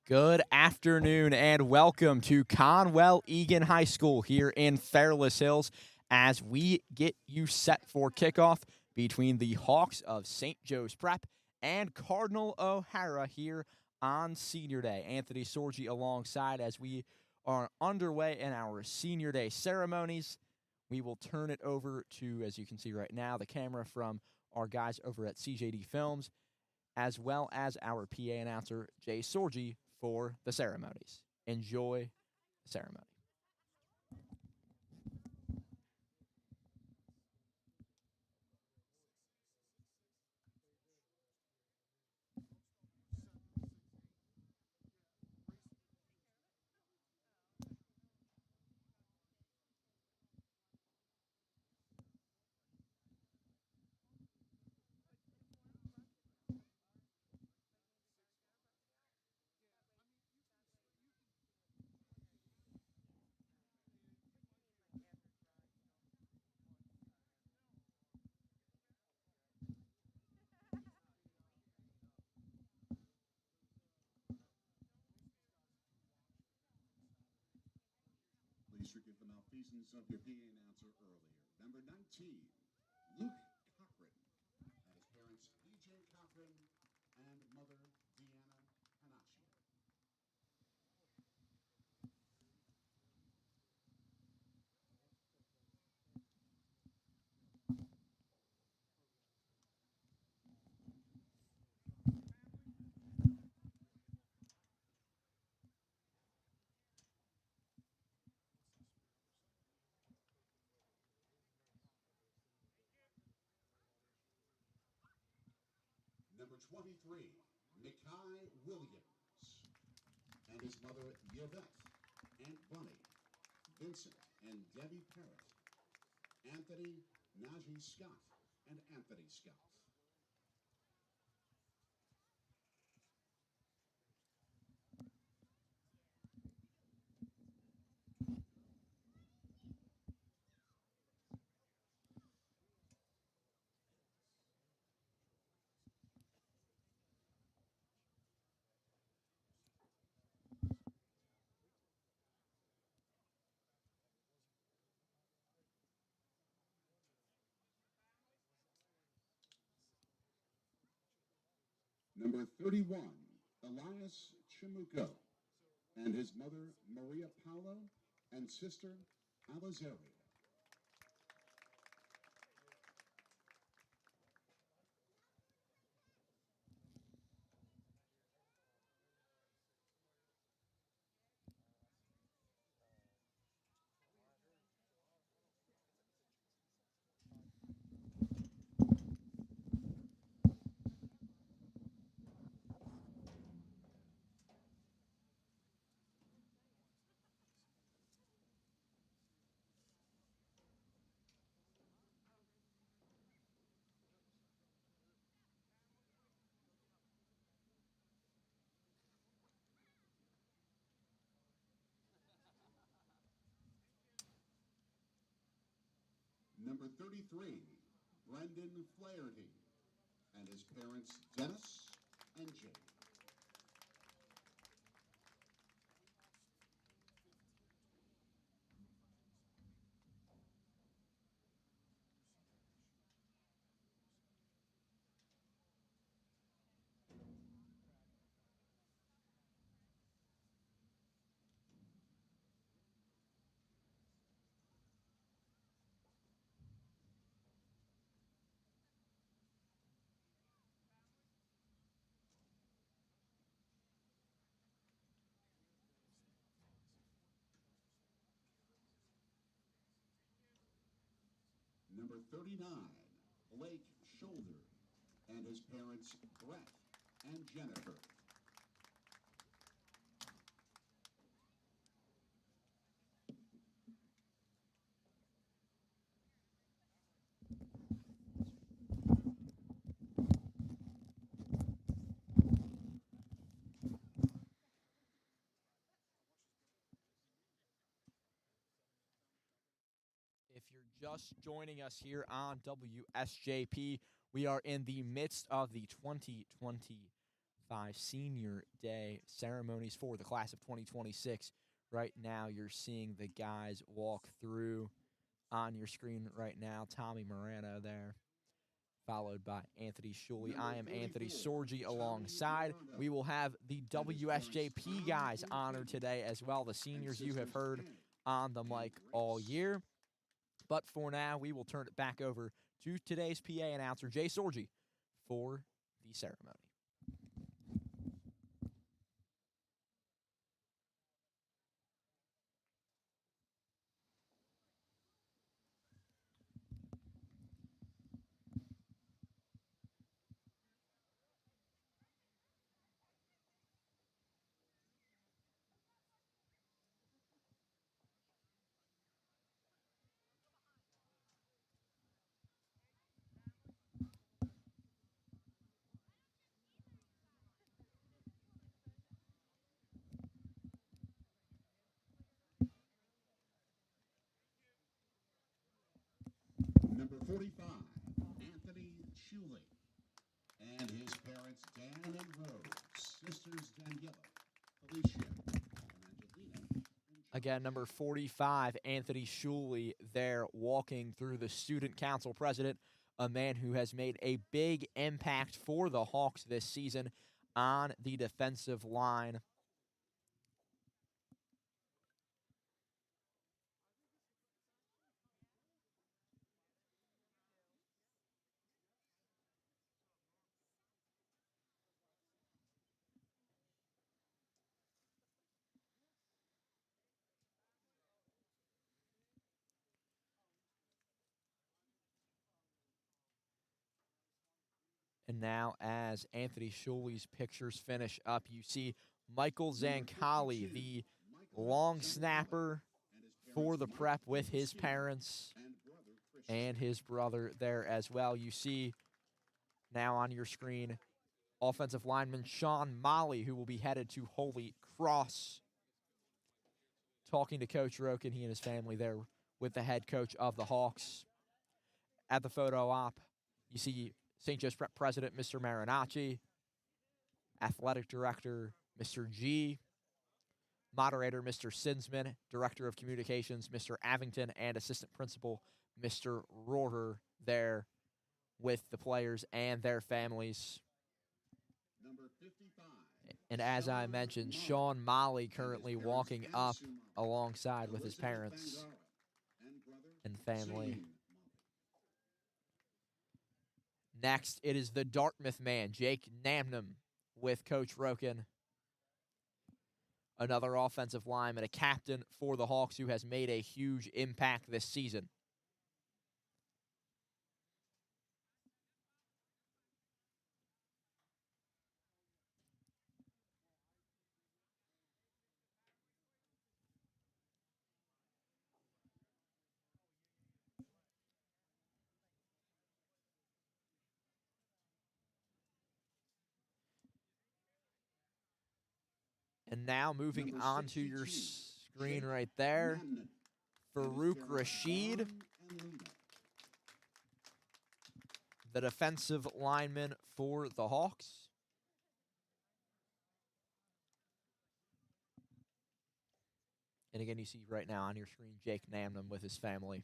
Good afternoon and welcome to Conwell-Egan High School here in Fairless Hills as we get you set for kickoff between the Hawks of St. Joe's Prep and Cardinal O'Hara here on Senior Day. Anthony Sorgi alongside as we are underway in our Senior Day ceremonies. We will turn it over to, as you can see right now, the camera from our guys over at CJD Films, as well as our PA announcer, Jay Sorgi, for the ceremonies. Enjoy the ceremony. Please forgive the malfeasance of your PA announcer earlier. Number 19, Luke Cochran, and his parents DJ Cochran and mother Deanna Hanachia. Number 23, Mikai Williams, and his mother Yvette, Aunt Bunny, Vincent and Debbie Parrott, Anthony Najee Scott, and Anthony Scott. Number 31, Elias Chimuko, and his mother Maria Paulo and sister Alizaria. Number 33, Brendan Flaherty, and his parents Dennis and Jane. Number 39, Blake Shoulder, and his parents Brett and Jennifer. If you're just joining us here on WSJP, we are in the midst of the 2025 5 Senior Day ceremonies for the class of 2026. Right now, you're seeing the guys walk through on your screen right now. Tommy Morano there, followed by Anthony Schuley. I am Anthony Sorgi alongside. We will have the WSJP guys honored today as well, the seniors you have heard on the mic all year. But for now, we will turn it back over to today's PA announcer, Jay Sorgi, for the ceremony. Number 45, Anthony Sorgi, and his parents Dan and Rose, sisters Daniela, Felicia, and Angelina. Again, number 45, Anthony Schuley, there walking through the student council president, a man who has made a big impact for the Hawks this season on the defensive line. And now, as Anthony Schuley's pictures finish up, you see Michael Zancali, the long snapper for the prep with his parents and his brother there as well. You see now on your screen offensive lineman Sean Molly, who will be headed to Holy Cross, talking to Coach Roken, he and his family there with the head coach of the Hawks. At the photo op, you see St. Joe's Prep President, Mr. Marinacci, Athletic Director, Mr. G, Moderator, Mr. Sinsman, Director of Communications, Mr. Avington, and Assistant Principal, Mr. Rohrer, there with the players and their families. Number 55. And as I mentioned, Sean Molly currently walking up alongside with his parents and family. Next, it is the Dartmouth man, Jake Namnam, with Coach Roken. Another offensive lineman, a captain for the Hawks who has made a huge impact this season. And now moving on to your screen right there, Farouk Rashid, the defensive lineman for the Hawks. And again, you see right now on your screen Jake Namnam with his family.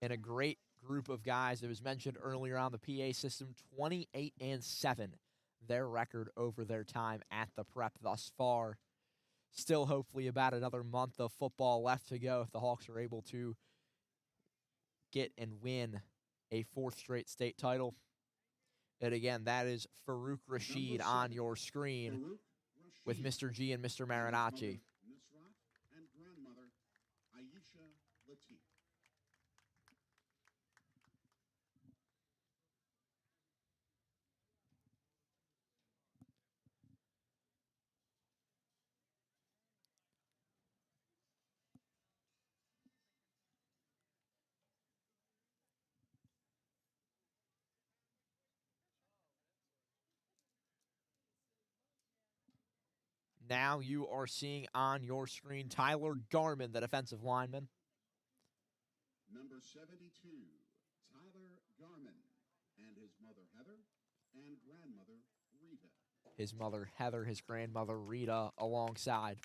And a great group of guys that was mentioned earlier on the PA system, 28-7, their record over their time at the prep thus far. Still hopefully about another month of football left to go if the Hawks are able to get and win a 4th straight state title. And again, that is Farouk Rashid on your screen with Mr. G and Mr. Marinacci. And grandmother Aisha Latif. Now you are seeing on your screen Tyler Garman, the defensive lineman. Number 72, Tyler and his mother Heather and grandmother Rita. His mother, Heather, his grandmother, Rita, alongside.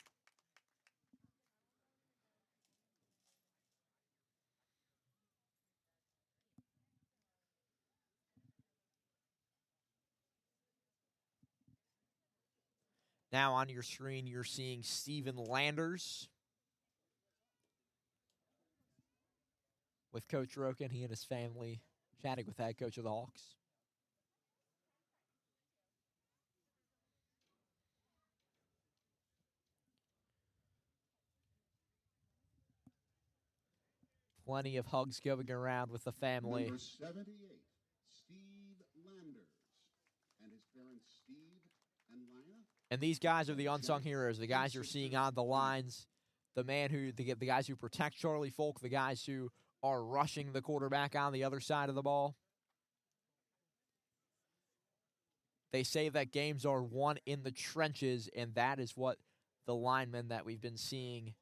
Now on your screen, you're seeing Steven Landers with Coach Roken, he and his family chatting with head coach of the Hawks. Plenty of hugs going around with the family. Number 78, Steve Landers, and his parents Steve and Lina. And these guys are the unsung heroes, the guys you're seeing on the lines, the guys who protect Charlie Folk, the guys who are rushing the quarterback on the other side of the ball. They say that games are won in the trenches, and that is what the linemen that we've been seeing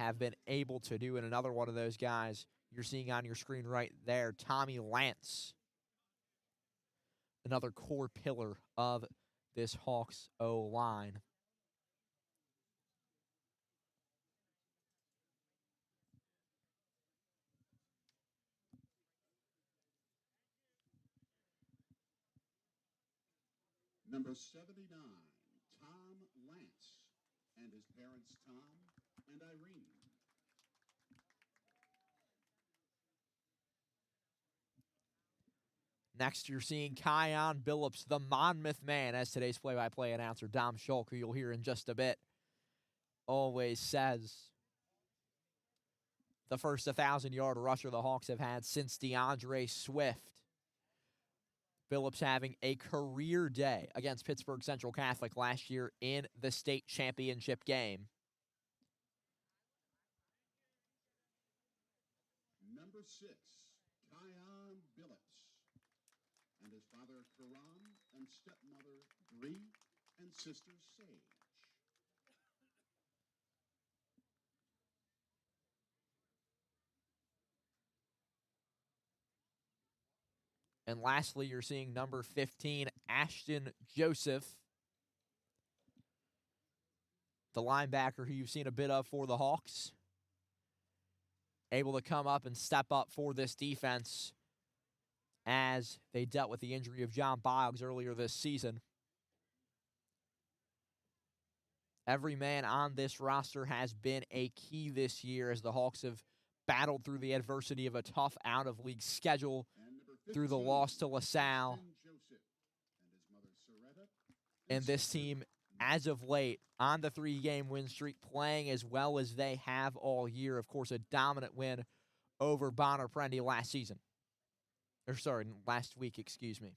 have been able to do. And another one of those guys you're seeing on your screen right there, Tommy Lance, another core pillar of this Hawks O-line. Number 79, Tom Lance, and his parents Tom and Irene. Next, you're seeing Kion Billups, the Monmouth man, as today's play-by-play announcer, Dom Schalk, who you'll hear in just a bit, always says the first 1,000-yard rusher the Hawks have had since DeAndre Swift. Billups having a career day against Pittsburgh Central Catholic last year in the state championship game. Number 6, Kion Billups, and his father Karan and stepmother Bree and sister Sage. And lastly, you're seeing number 15, Ashton Joseph, the linebacker who you've seen a bit of for the Hawks. Able to come up and step up for this defense as they dealt with the injury of John Boggs earlier this season. Every man on this roster has been a key this year as the Hawks have battled through the adversity of a tough out-of-league schedule, through the loss to LaSalle. And this team, as of late, on the 3-game win streak, playing as well as they have all year. Of course, a dominant win over Bonner Prendy last week, excuse me.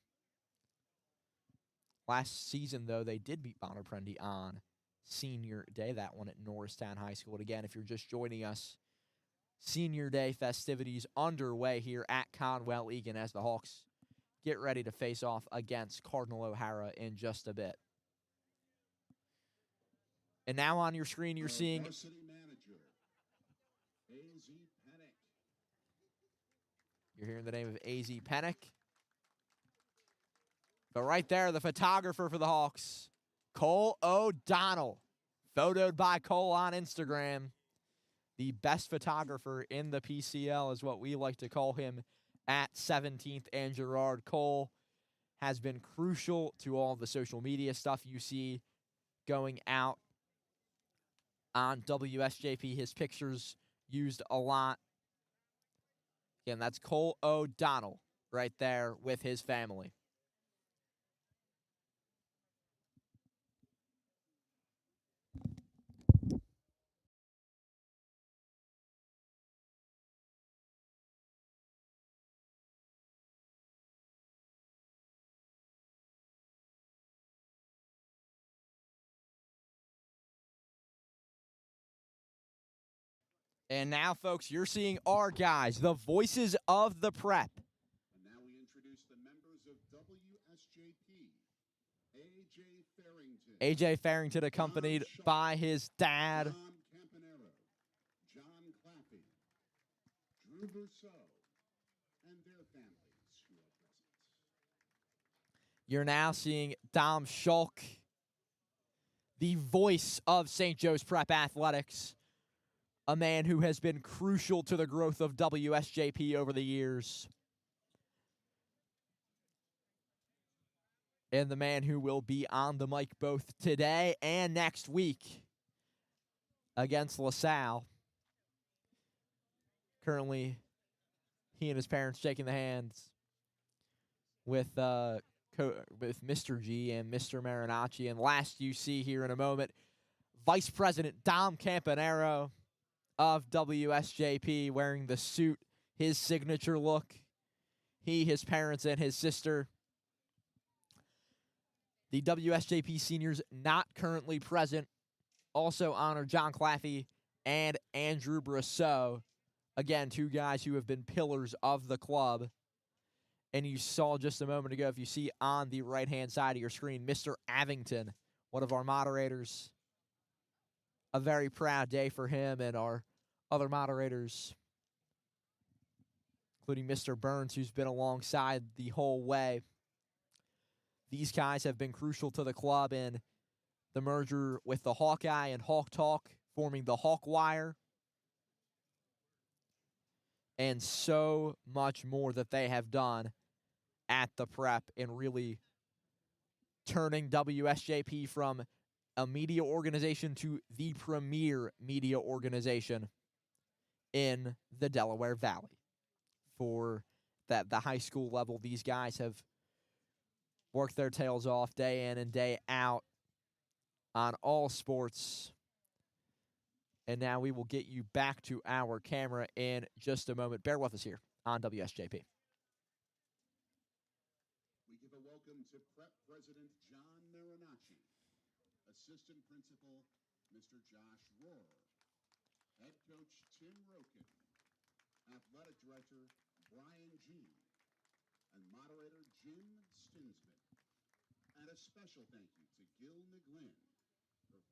Last season, though, they did beat Bonner Prendy on Senior Day, that one at Norristown High School. And again, if you're just joining us, Senior Day festivities underway here at Conwell-Egan as the Hawks get ready to face off against Cardinal O'Hara in just a bit. And now on your screen, you're seeing varsity manager, A.Z. Panic. You're hearing the name of A.Z. Pennick. But right there, the photographer for the Hawks, Cole O'Donnell. Photoed by Cole on Instagram. The best photographer in the PCL is what we like to call him at 17th and Gerard. Cole has been crucial to all the social media stuff you see going out on WSJP. His pictures used a lot. Again, that's Cole O'Donnell right there with his family. And now, folks, you're seeing our guys, the voices of the prep. And now we introduce the members of WSJP. A.J. Farrington. A.J. Farrington accompanied by his dad. Tom Campanero, John Clappy, Drew Brousseau, and their families who are present. You're now seeing Dom Schalk, the voice of St. Joe's Prep Athletics, a man who has been crucial to the growth of WSJP over the years, and the man who will be on the mic both today and next week against LaSalle. Currently, he and his parents shaking the hands with Mr. G and Mr. Marinacci. And last you see here in a moment, Vice President Dom Campanaro of WSJP wearing the suit, his signature look. He, his parents, and his sister. The WSJP seniors not currently present also honor John Claffey and Andrew Brosseau. Again, two guys who have been pillars of the club. And you saw just a moment ago, if you see on the right-hand side of your screen, Mr. Avington, one of our moderators. A very proud day for him and our other moderators, including Mr. Burns, who's been alongside the whole way. These guys have been crucial to the club in the merger with the Hawkeye and Hawk Talk, forming the Hawk Wire, and so much more that they have done at the Prep and really turning WSJP from a media organization to the premier media organization in the Delaware Valley. For the high school level, these guys have worked their tails off day in and day out on all sports. And now we will get you back to our camera in just a moment. Bear with us here on WSJP. We give a welcome to Prep President John Marinacci, Assistant Principal Mr. Josh Rohr, Head Coach Tim Roken, Athletic Director Brian G., and Moderator Jim Stinsman. And a special thank you to Gil McGlynn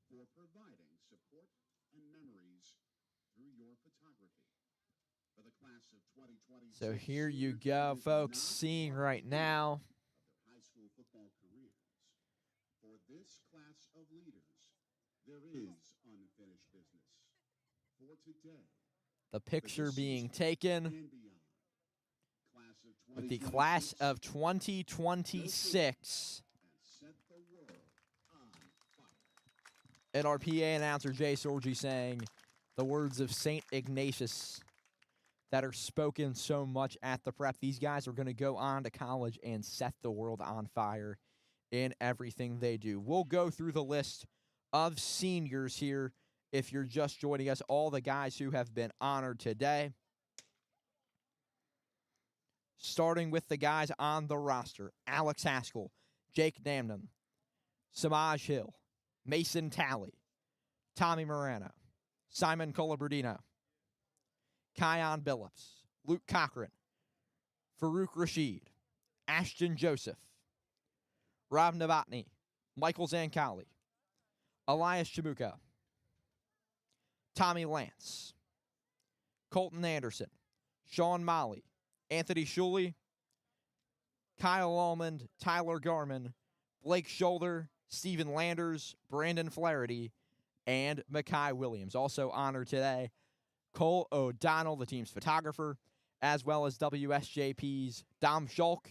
for providing support and memories through your photography. For the class of 2026, So here you go, folks, seeing right now. Of their high school football careers. For this class of leaders, there is unfinished business. For today, The picture being taken and beyond. Class of with the class 2026, of 2026. and set the world on fire. And our PA announcer, Jay Sorgi, saying the words of St. Ignatius that are spoken so much at the Prep. These guys are going to go on to college and set the world on fire in everything they do. We'll go through the list of seniors here. If you're just joining us, all the guys who have been honored today. Starting with the guys on the roster: Alex Haskell, Jake Damnum, Samaj Hill, Mason Talley, Tommy Morano, Simon Colabardino, Kion Billups, Luke Cochran, Farouk Rashid, Ashton Joseph, Rob Novotny, Michael Zancali, Elias Chamuka, Tommy Lance, Colton Anderson, Sean Molly, Anthony Shuley, Kyle Almond, Tyler Garman, Blake Shoulder, Stephen Landers, Brandon Flaherty, and Makai Williams. Also honored today, Cole O'Donnell, the team's photographer, as well as WSJP's Dom Schalk,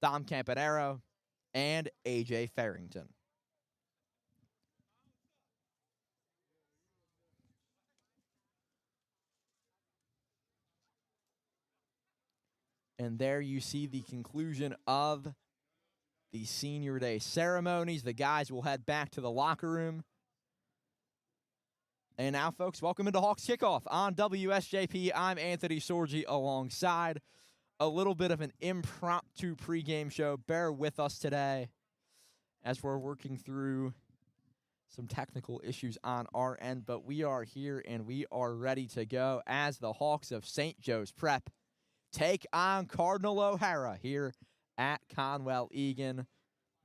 Dom Campanaro, and AJ Farrington. And there you see the conclusion of the Senior Day ceremonies. The guys will head back to the locker room. And now, folks, welcome into Hawks Kickoff on WSJP. I'm Anthony Sorgi alongside a little bit of an impromptu pregame show. Bear with us today as we're working through some technical issues on our end. But we are here and we are ready to go as the Hawks of St. Joe's Prep take on Cardinal O'Hara here at Conwell-Egan.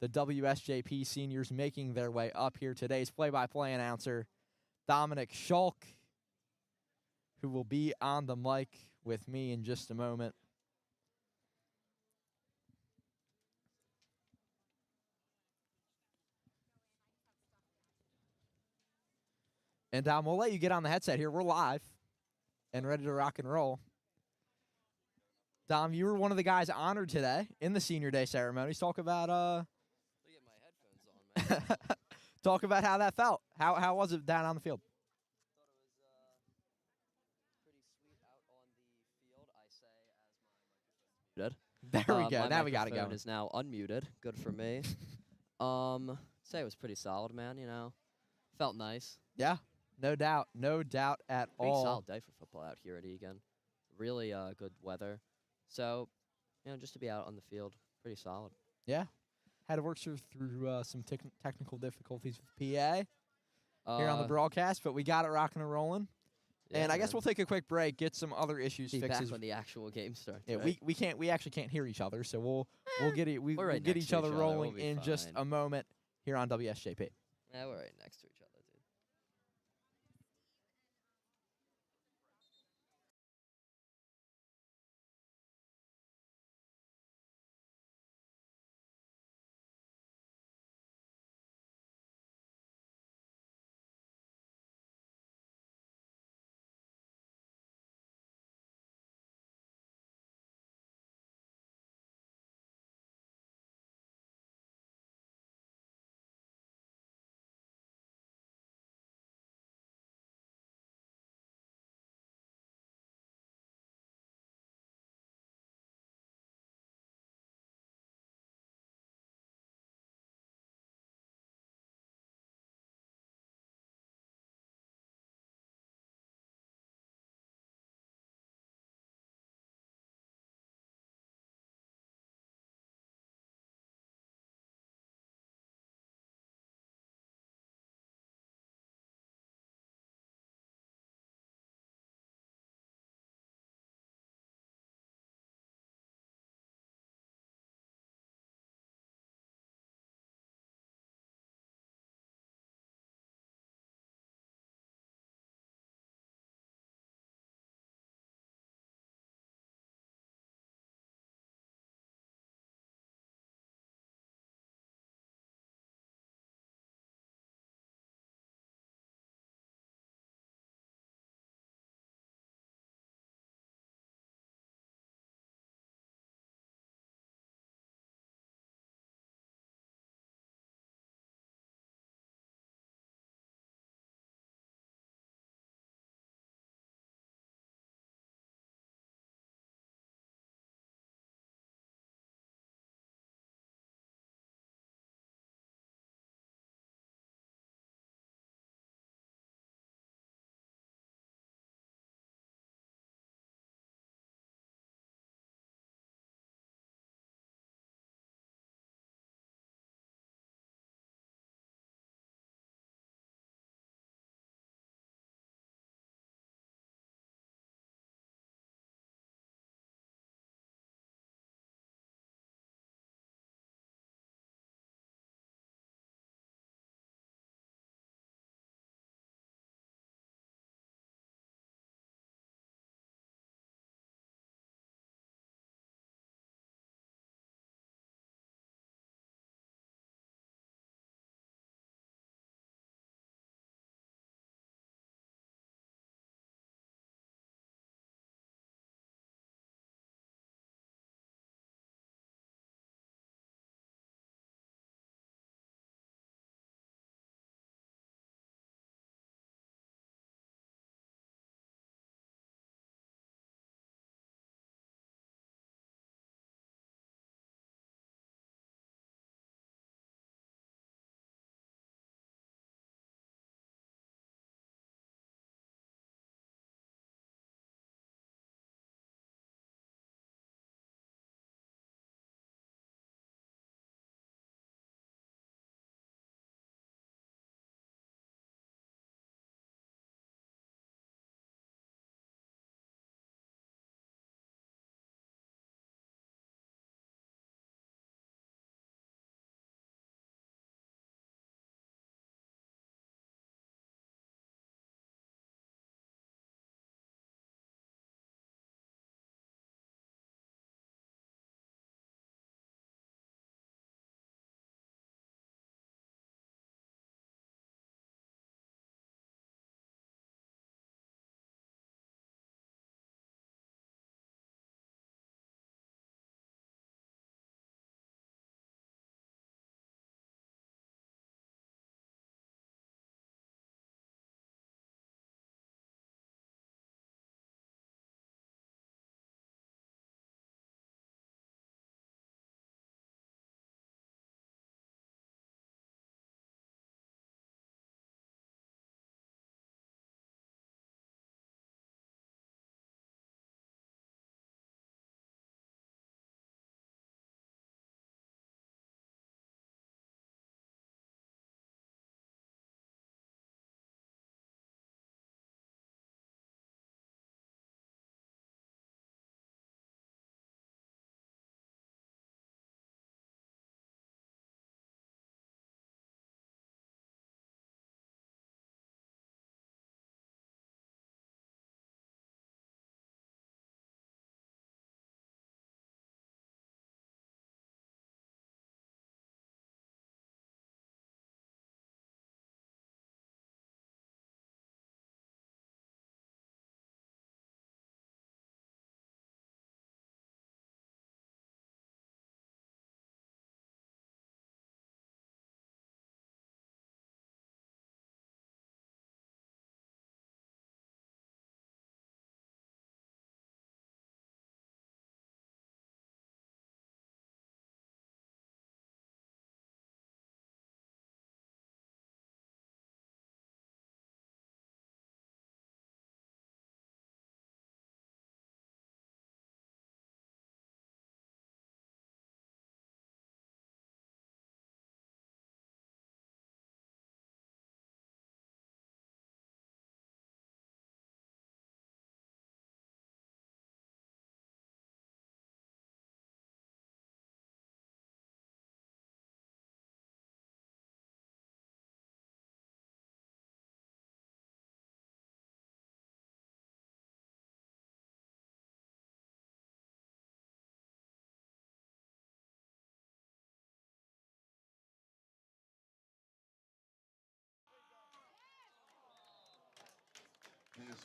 The WSJP seniors making their way up here. Today's play-by-play announcer, Dominic Schalk, who will be on the mic with me in just a moment. And Dom, we'll let you get on the headset here. We're live and ready to rock and roll. Dom, you were one of the guys honored today in the senior day ceremonies. Talk about Look at my headphones on, man. talk about how that felt. How was it down on the field? Thought it was pretty sweet out on the field. I say as my microphone's muted. There we go. My Now we got it microphone going. is now unmuted. Good for me. Say it was pretty solid, man. You know, felt nice. Yeah, no doubt at Pretty all. solid day for football out here at Egan. Really good weather. So, you know, just to be out on the field, pretty solid. Yeah, had to work through some technical difficulties with PA here on the broadcast, but we got it rocking and rolling. Yeah, And I guess man. we'll take a quick break, get some other issues Be fixed. back when the actual game starts. Yeah, right? we actually can't hear each other, so we'll get it. We're We'll right get next each to other each other. rolling We'll be in just fine. a moment here on WSJP. Yeah, we're right next to each other.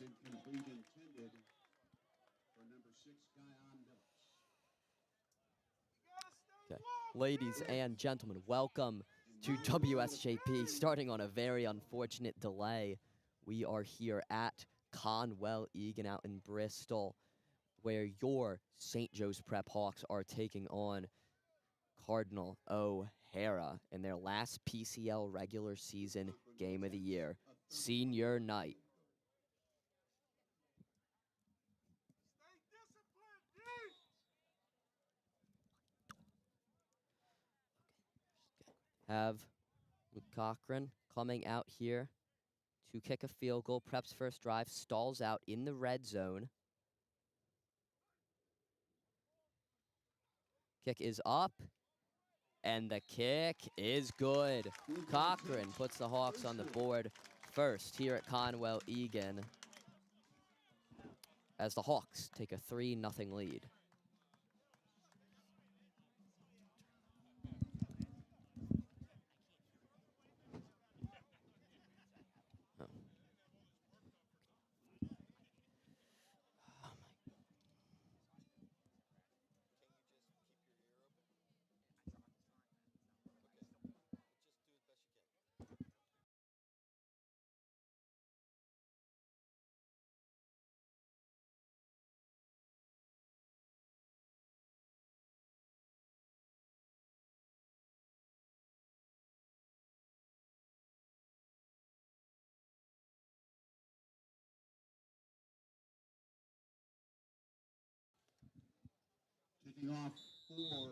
incomplete intended for number 6, Guyon Millis. Okay. Ladies and gentlemen, welcome to WSJP. Starting on a very unfortunate delay, we are here at Conwell-Egan out in Bristol, where your St. Joe's Prep Hawks are taking on Cardinal O'Hara in their last PCL regular season game of the year, senior night. Have Luke Cochran coming out here to kick a field goal. Prep's first drive stalls out in the red zone. Kick is up, and the kick is good. Cochran puts the Hawks on the board first here at Conwell-Egan as the Hawks take a 3-0 lead. Oh. Kicking off for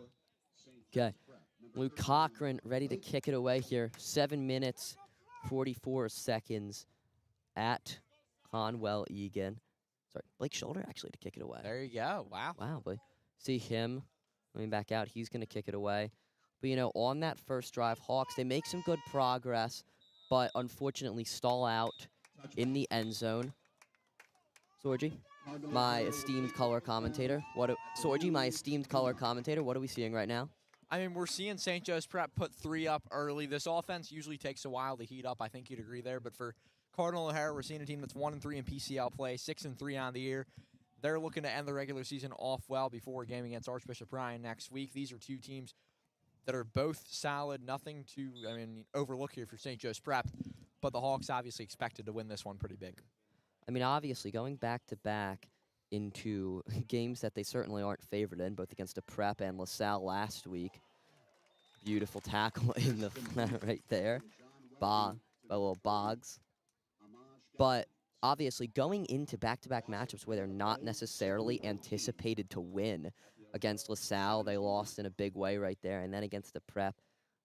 St. Okay, Joe's Prep. Luke Cochran ready to kick it away here. 7 minutes, 44 seconds at Conwell-Egan. Sorry, Blake Shoulder actually to kick it away. There you go. Wow. Wow, Blake. See him coming back out. He's going to kick it away. But, you know, on that first drive, Hawks, they make some good progress, but unfortunately stall out in the end zone. Sorgi, my esteemed color commentator. Sorgi, my esteemed color commentator, what are we seeing right now? I mean, we're seeing St. Joe's Prep put 3 up early. This offense usually takes a while to heat up. I think you'd agree there. But for Cardinal O'Hara, we're seeing a team that's 1-3 in PCL play, 6-3 on the year. They're looking to end the regular season off well before a game against Archbishop Ryan next week. These are two teams that are both solid. Nothing to, overlook here for St. Joe's Prep. But the Hawks obviously expected to win this one pretty big. I mean, obviously, going back-to-back into games that they certainly aren't favored in, both against a Prep and LaSalle last week. Beautiful tackle in the flat right there by a little Boggs. But obviously, going into back-to-back matchups where they're not necessarily anticipated to win. Against LaSalle, they lost in a big way right there. And then against the Prep,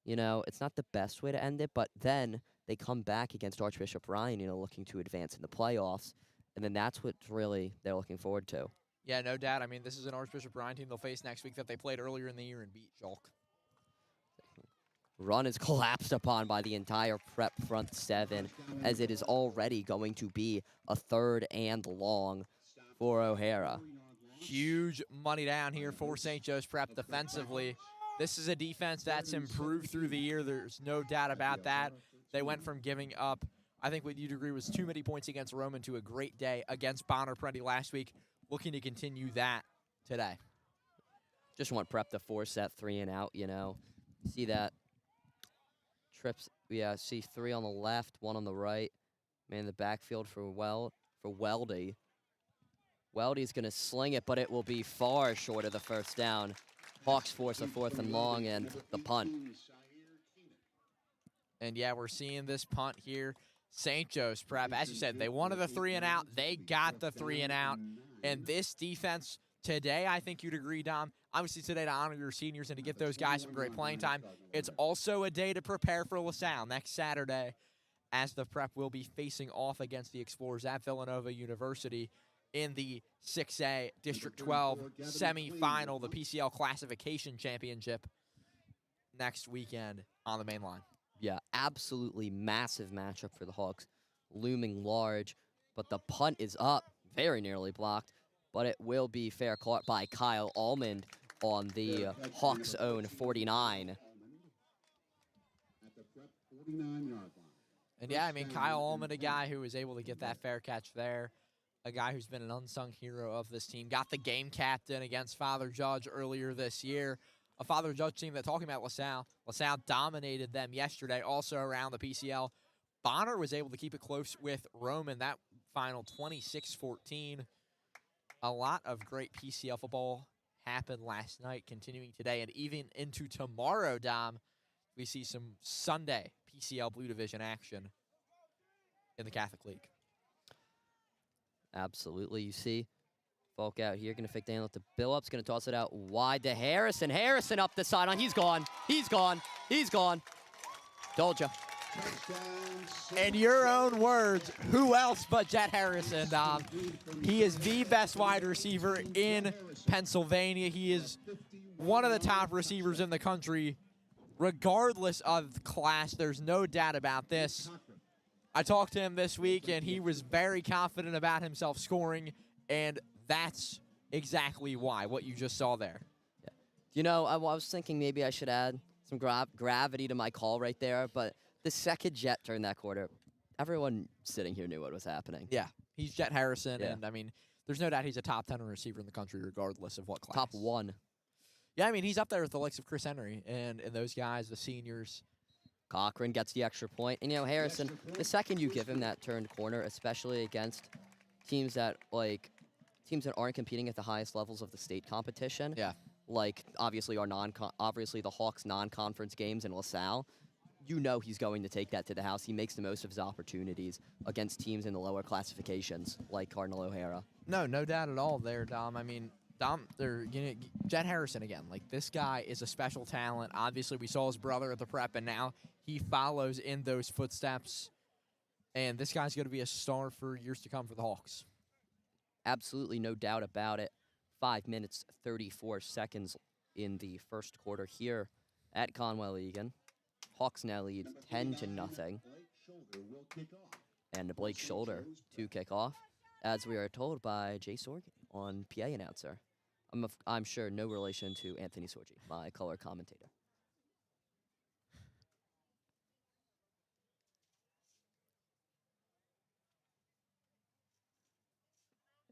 you know, it's not the best way to end it. But then they come back against Archbishop Ryan, you know, looking to advance in the playoffs. And then that's what really they're looking forward to. Yeah, no doubt. I mean, this is an Archbishop Ryan team they'll face next week that they played earlier in the year and beat Schalk. Run is collapsed upon by the entire Prep front seven, as it is already going to be a 3rd and long for O'Hara. Huge money down here for St. Joe's Prep defensively. This is a defense that's improved through the year. There's no doubt about that. They went from giving up, I think what you'd agree was too many points against Roman, to a great day against Bonner Prenti last week. Looking to continue that today. Just want Prep to force that 3 and out, you know. See that? Trips, yeah, see 3 on the left, 1 on the right. Man in the backfield for Weldy. Weldy's going to sling it, but it will be far short of the first down. Hawks force a 4th and long, and the punt. And yeah, we're seeing this punt here. St. Joe's Prep, as you said, they wanted the 3 and out. They got the 3 and out. And this defense today, I think you'd agree, Dom, obviously today to honor your seniors and to get those guys some great playing time. It's also a day to prepare for LaSalle next Saturday, as the Prep will be facing off against the Explorers at Villanova University in the 6A District 12 semifinal, the PCL Classification Championship, next weekend on the main line. Yeah, absolutely massive matchup for the Hawks, looming large, but the punt is up, very nearly blocked, but it will be fair caught by Kyle Almond on the Hawks' own 49. And yeah, I mean, Kyle Almond, a guy who was able to get that fair catch there. a guy who's been an unsung hero of this team. Got the game captain against Father Judge earlier this year. A Father Judge team that, talking about LaSalle dominated them yesterday, also around the PCL. Bonner was able to keep it close with Roman. That final 26-14. A lot of great PCL football happened last night, continuing today, and even into tomorrow, Dom. We see some Sunday PCL Blue Division action in the Catholic League. Absolutely. You see Falk out here, going to fake Daniel to Billups, going to toss it out wide to Harrison. Harrison up the sideline. He's gone. He's gone. He's gone. Told ya. In your own words, who else but Jet Harrison, Dom? He is the best wide receiver in Pennsylvania. He is one of the top receivers in the country, regardless of class. There's no doubt about this. I talked to him this week, and he was very confident about himself scoring, and that's exactly why, what you just saw there. Yeah. You know, I was thinking maybe I should add some gravity to my call right there, but the second Jet turned that quarter, everyone sitting here knew what was happening. Yeah, he's Jet Harrison, Yeah. and, I mean, there's no doubt he's a top 10 receiver in the country regardless of what class. Top 1. Yeah, I mean, he's up there with the likes of Chris Henry and those guys, the seniors. Cochran gets the extra point. And, you know, Harrison, the second you give him that turned corner, especially against teams that aren't competing at the highest levels of the state competition, Yeah. like obviously the Hawks non-conference games in LaSalle, you know he's going to take that to the house. He makes the most of his opportunities against teams in the lower classifications, like Cardinal O'Hara. No doubt at all there, Dom. I mean, Jet Harrison again. Like, this guy is a special talent. Obviously, we saw his brother at the prep, and now he follows in those footsteps. And this guy's going to be a star for years to come for the Hawks. Absolutely, no doubt about it. 5 minutes, 34 seconds in the first quarter here at Conwell-Egan. Hawks now lead 10-0. And Blake Shoulder to kick off, as we are told by Jay Sorgi on PA announcer. I'm sure no relation to Anthony Sorgi, my color commentator.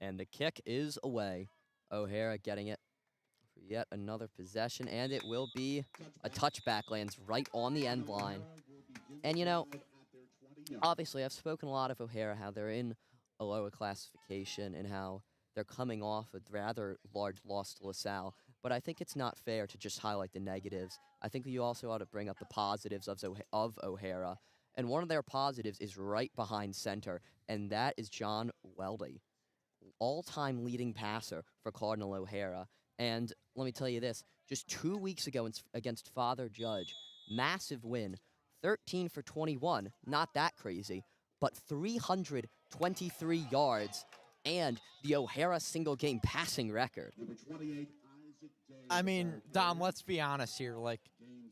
And the kick is away. O'Hara getting it for yet another possession, and it will be a touchback, lands right on the end line. And, you know, obviously I've spoken a lot of O'Hara, how they're in a lower classification and how they're coming off a rather large loss to LaSalle. But I think it's not fair to just highlight the negatives. I think you also ought to bring up the positives of O'Hara. And one of their positives is right behind center, and that is John Weldy, all-time leading passer for Cardinal O'Hara. And let me tell you this, just 2 weeks ago against Father Judge, massive win, 13 for 21, not that crazy, but 323 yards and the O'Hara single-game passing record. I mean, Dom, let's be honest here. Like,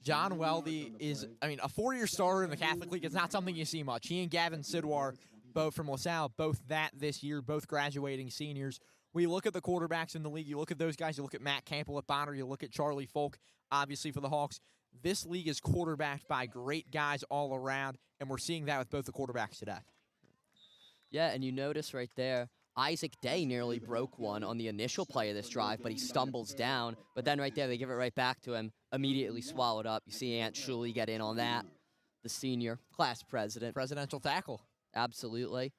John Weldy is, a four-year starter in the Catholic League. It's not something you see much. He and Gavin Sidwar, both from LaSalle, both that this year, both graduating seniors. We look at the quarterbacks in the league. You look at those guys. You look at Matt Campbell at Bonner. You look at Charlie Folk, obviously, for the Hawks. This league is quarterbacked by great guys all around, and we're seeing that with both the quarterbacks today. Yeah, and you notice right there, Isaac Day nearly broke one on the initial play of this drive, but he stumbles down. But then right there, they give it right back to him, immediately swallowed up. You see Ant Shuley get in on that, the senior class president. Presidential tackle. Absolutely.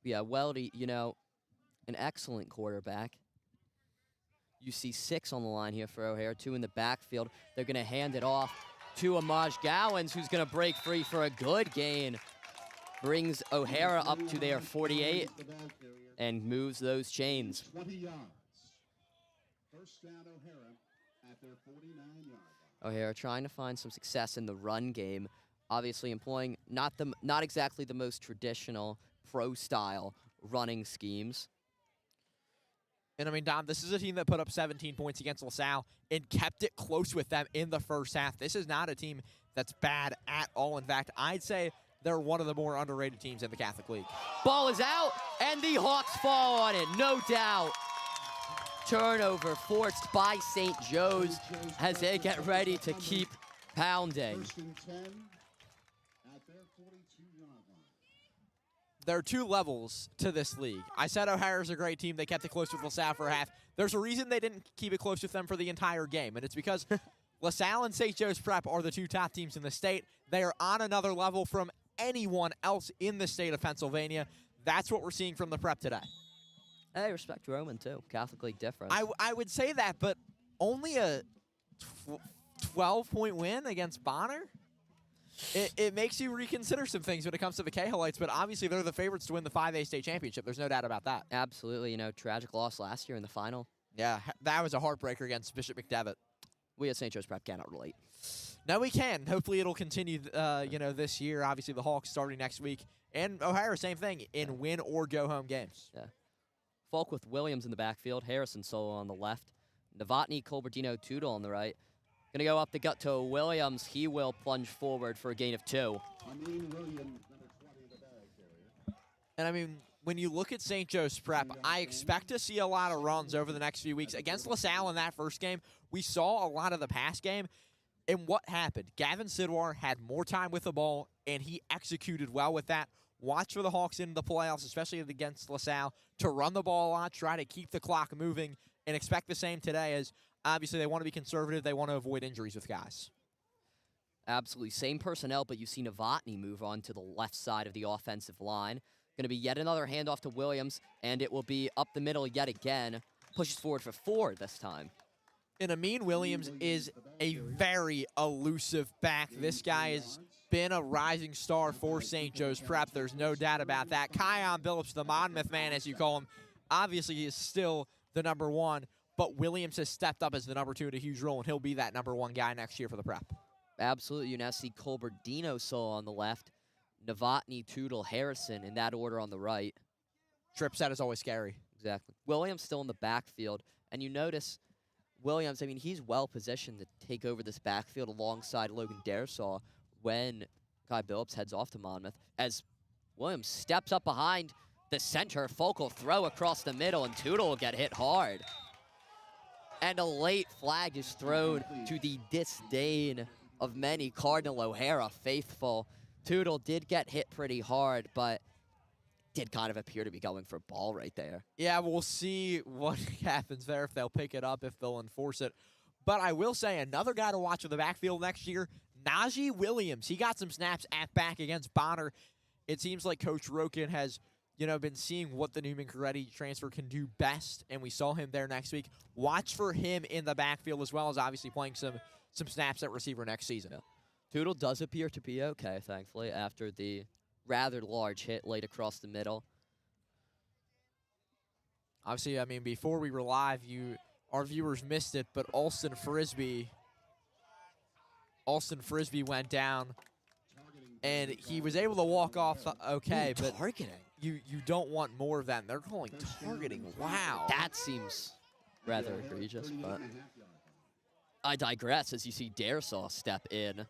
Yeah, Weldy, you know, an excellent quarterback. You see 6 on the line here for O'Hara, 2 in the backfield. They're going to hand it off to Amaj Gowans, who's going to break free for a good gain. Brings O'Hara up to their 48 and moves those chains. 20 yards. First down, O'Hara at their 49-yard line. O'Hara trying to find some success in the run game, obviously employing not exactly the most traditional pro-style running schemes. And, Dom, this is a team that put up 17 points against LaSalle and kept it close with them in the first half. This is not a team that's bad at all. In fact, I'd say they're one of the more underrated teams in the Catholic League. Ball is out, and the Hawks fall on it, no doubt. Turnover forced by St. Joe's as they get ready to keep pounding. First and 10 at their 42-yard there are two levels to this league. I said O'Hara's a great team. They kept it close with LaSalle for a half. There's a reason they didn't keep it close with them for the entire game, and it's because LaSalle and St. Joe's Prep are the two top teams in the state. They are on another level from anyone else in the state of Pennsylvania. That's what we're seeing from the Prep today. Hey, respect Roman, too. Catholic League difference. I would say that, but only a 12-point win against Bonner? It makes you reconsider some things when it comes to the Cahalites, but obviously they're the favorites to win the 5A state championship. There's no doubt about that. Absolutely. You know, tragic loss last year in the final. Yeah, that was a heartbreaker against Bishop McDevitt. We at St. Joe's Prep cannot relate. No, we can. Hopefully it'll continue, this year. Obviously the Hawks starting next week. And O'Hara, same thing, in win or go-home games. Yeah. Falk with Williams in the backfield. Harrison Solo on the left. Novotny, Colbertino, Tootle on the right. Going to go up the gut to Williams. He will plunge forward for a gain of 2. Williams, number 20, the bag carrier. And I mean, when you look at St. Joe's Prep, I expect to see a lot of runs over the next few weeks. Against LaSalle in that first game, we saw a lot of the pass game. And what happened? Gavin Sidwar had more time with the ball, and he executed well with that. Watch for the Hawks in the playoffs, especially against LaSalle, to run the ball a lot, try to keep the clock moving, and expect the same today as obviously they want to be conservative. They want to avoid injuries with guys. Absolutely. Same personnel, but you see Novotny move on to the left side of the offensive line. Going to be yet another handoff to Williams, and it will be up the middle yet again. Pushes forward for 4 this time. And Amin Williams is a very elusive back. This guy has been a rising star for St. Joe's Prep. There's no doubt about that. Kion Billups, the Monmouth man, as you call him, obviously he is still the number 1, but Williams has stepped up as the number 2 in a huge role, and he'll be that number 1 guy next year for the Prep. Absolutely. You now see Colberdino Solo on the left, Novotny, Tootle, Harrison in that order on the right. Trip set is always scary. Exactly. Williams still in the backfield, and you notice Williams, I mean, he's well positioned to take over this backfield alongside Logan Darsaw when Kai Billups heads off to Monmouth. As Williams steps up behind the center, Focal throw across the middle, and Tootle will get hit hard. And a late flag is thrown to the disdain of many Cardinal O'Hara faithful. Tootle did get hit pretty hard, but did kind of appear to be going for ball right there. Yeah, we'll see what happens there, if they'll pick it up, if they'll enforce it. But I will say, another guy to watch in the backfield next year, Najee Williams. He got some snaps at back against Bonner. It seems like Coach Roken has, been seeing what the Newman Coretti transfer can do best, and we saw him there next week. Watch for him in the backfield, as well as obviously playing some snaps at receiver next season. Yeah. Tootle does appear to be okay, thankfully, after the rather large hit laid across the middle. Obviously, I mean, before we were live, our viewers missed it, but Alston Frisbee went down, and he was able to walk off okay, but targeting. You don't want more of that. And they're calling targeting. Wow. That seems rather egregious, but I digress as you see Darsaw step in.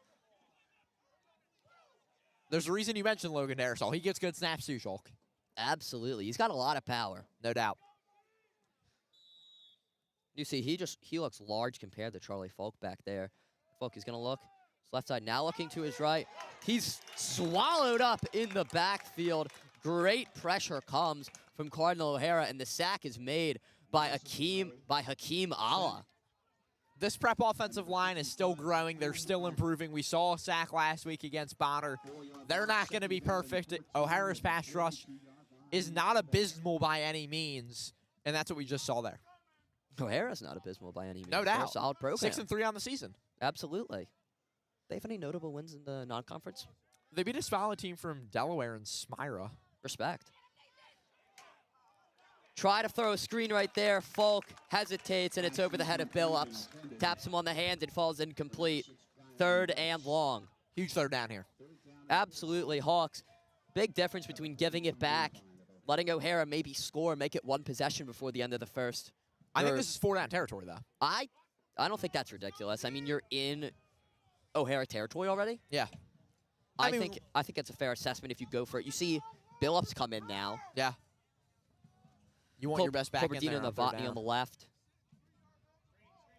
There's a reason you mentioned Logan Darsaw. He gets good snaps too, Schalk. Absolutely. He's got a lot of power. No doubt. You see, he looks large compared to Charlie Folk back there. Folk is going to look. His left side now looking to his right. He's swallowed up in the backfield. Great pressure comes from Cardinal O'Hara, and the sack is made by Hakeem Allah. This Prep offensive line is still growing. They're still improving. We saw a sack last week against Bonner. They're not going to be perfect. O'Hara's pass rush is not abysmal by any means, and that's what we just saw there. O'Hara's not abysmal by any means. No doubt. They're a solid program. 6-3 on the season. Absolutely. They have any notable wins in the non-conference? They beat a solid team from Delaware and Smyra. Respect. Try to throw a screen right there. Folk hesitates, and it's over the head of Billups. Taps him on the hand and falls incomplete. 3rd and long. Huge 3rd down here. Absolutely, Hawks. Big difference between giving it back, letting O'Hara maybe score, make it 1 possession before the end of the first. I think this is 4-down territory, though. I don't think that's ridiculous. I mean, you're in O'Hara territory already. Yeah. I think it's a fair assessment if you go for it. You see Billups come in now. Yeah. You want your best back in there. Novotny on the left.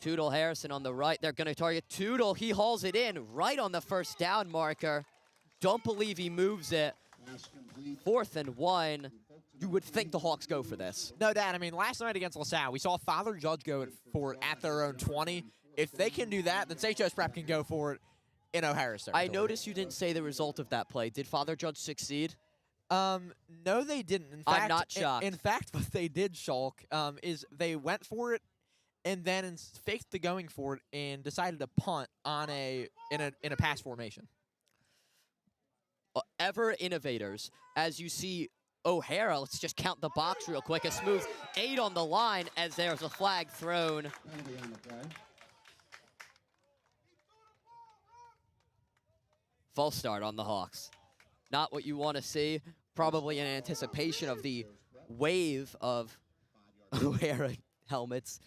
Tootle Harrison on the right. They're going to target Tootle. He hauls it in right on the 1st down marker. Don't believe he moves it. 4th and 1. You would think the Hawks go for this. No doubt. I mean, last night against LaSalle, we saw Father Judge go for it at their own 20. If they can do that, then St. Joe's Prep can go for it in O'Hara's territory. I noticed you didn't say the result of that play. Did Father Judge succeed? No, they didn't. In fact, I'm not shocked. In fact, what they did, Schalk, is they went for it and then faked the going for it and decided to punt on in a pass formation. Ever innovators. As you see O'Hara, let's just count the box real quick. A smooth 8 on the line as there's a flag thrown. False start on the Hawks. Not what you want to see. Probably in anticipation of the wave of O'Hara helmets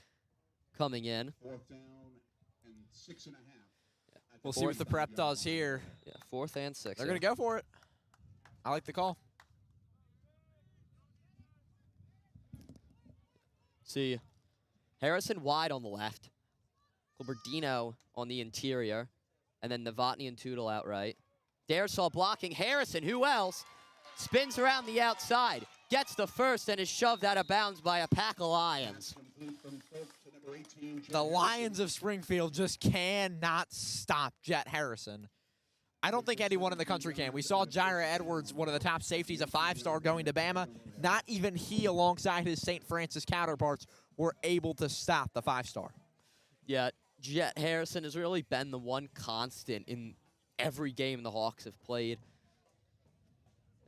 coming in. 4th down and 6.5. We'll see what the Prep does here. Yeah, 4th and 6th. They're going to go for it. I like the call. See, Harrison wide on the left. Gilbertino on the interior. And then Novotny and Tootle outright. Daresaw blocking Harrison. Who else? Spins around the outside. Gets the first and is shoved out of bounds by a pack of Lions. The Lions of Springfield just cannot stop Jet Harrison. I don't think anyone in the country can. We saw Jaira Edwards, one of the top safeties, a 5-star going to Bama. Not even he, alongside his St. Francis counterparts, were able to stop the 5-star. Yeah, Jet Harrison has really been the one constant in every game the Hawks have played.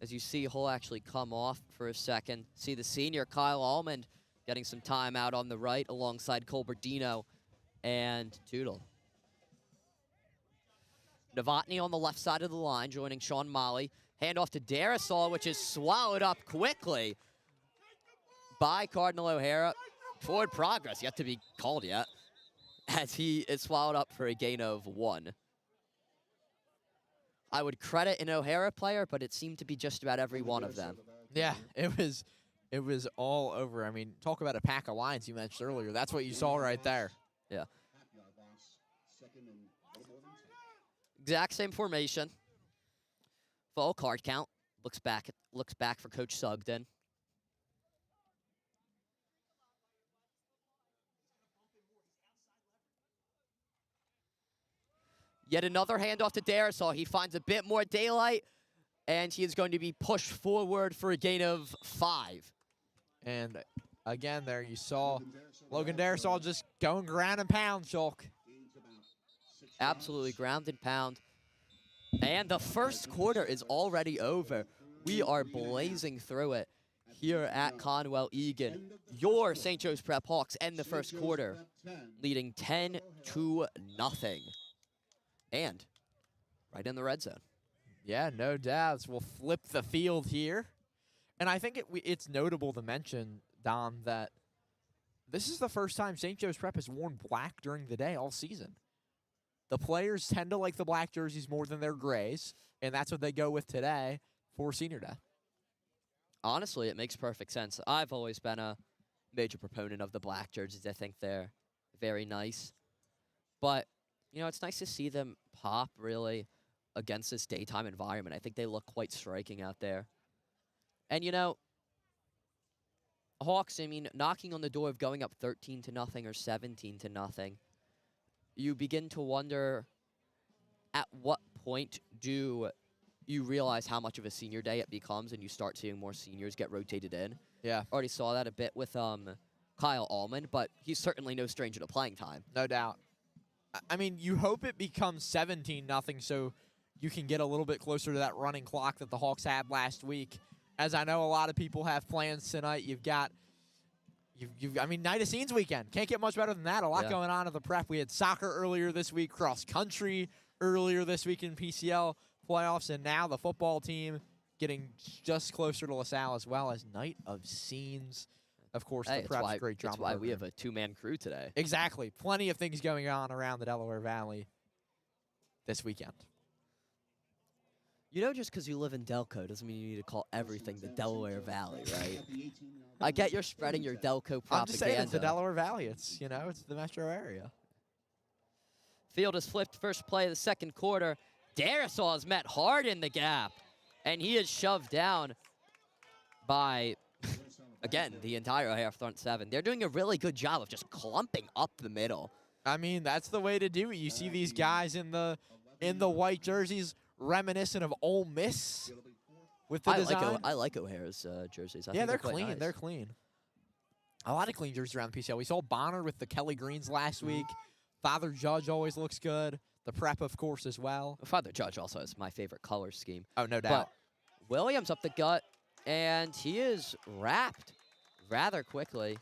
As you see, he'll actually come off for a second. See the senior, Kyle Almond, getting some time out on the right alongside Colberdino and Tootle. Novotny on the left side of the line, joining Sean Molly. Handoff to Daresaw, which is swallowed up quickly by Cardinal O'Hara. Forward progress yet to be called yet, as he is swallowed up for a gain of 1. I would credit an O'Hara player, but it seemed to be just about every one of them. Yeah, it was all over. I mean, talk about a pack of Lions you mentioned earlier. That's what you saw right there. Yeah. Exact same formation. Full card count. Looks back for Coach Sugden. Yet another handoff to Daresaw. He finds a bit more daylight, and he is going to be pushed forward for a gain of 5. And again, there you saw Logan Daresaw just going ground and pound, Schalk. Absolutely ground and pound. And the first quarter is already over. We are blazing through it here at Conwell-Egan. Your St. Joe's Prep Hawks end the first quarter, leading 10-0. And right in the red zone. Yeah, no doubts. We'll flip the field here. And I think it's notable to mention, Dom, that this is the first time St. Joe's Prep has worn black during the day all season. The players tend to like the black jerseys more than their grays, and that's what they go with today for Senior Day. Honestly, it makes perfect sense. I've always been a major proponent of the black jerseys. I think they're very nice. But, you know, it's nice to see them pop, really, against this daytime environment. I think they look quite striking out there. And, you know, Hawks, I mean, knocking on the door of going up 13-0 or 17-0, you begin to wonder at what point do you realize how much of a senior day it becomes and you start seeing more seniors get rotated in. Yeah. Already saw that a bit with Kyle Allman, but he's certainly no stranger to playing time. No doubt. I mean, you hope it becomes 17-0 so you can get a little bit closer to that running clock that the Hawks had last week. As I know a lot of people have plans tonight, I mean, night of scenes weekend. Can't get much better than that. A lot going on at the Prep. We had soccer earlier this week, cross country earlier this week in PCL playoffs, and now the football team getting just closer to LaSalle as well as night of scenes. Of course, the Prep's great drama. That's why we have a two-man crew today. Exactly. Plenty of things going on around the Delaware Valley this weekend. You know, just because you live in Delco doesn't mean you need to call everything the Delaware Valley, right? I get you're spreading your Delco propaganda. I'm just saying it's the Delaware Valley. It's, you know, it's the metro area. Field is flipped first play of the second quarter. Daresaw is met hard in the gap. And he is shoved down by, again, the entire O'Hara front seven. They're doing a really good job of just clumping up the middle. I mean, that's the way to do it. You see these guys in the white jerseys reminiscent of Ole Miss with the design. I like O'Hara's jerseys. I Yeah, think they're quite clean. nice. They're clean. A lot of clean jerseys around the PCL. We saw Bonner with the Kelly Greens last week. Father Judge always looks good. The Prep, of course, as well. Father Judge also has my favorite color scheme. Oh, no doubt. But Williams up the gut, and he is wrapped rather quickly.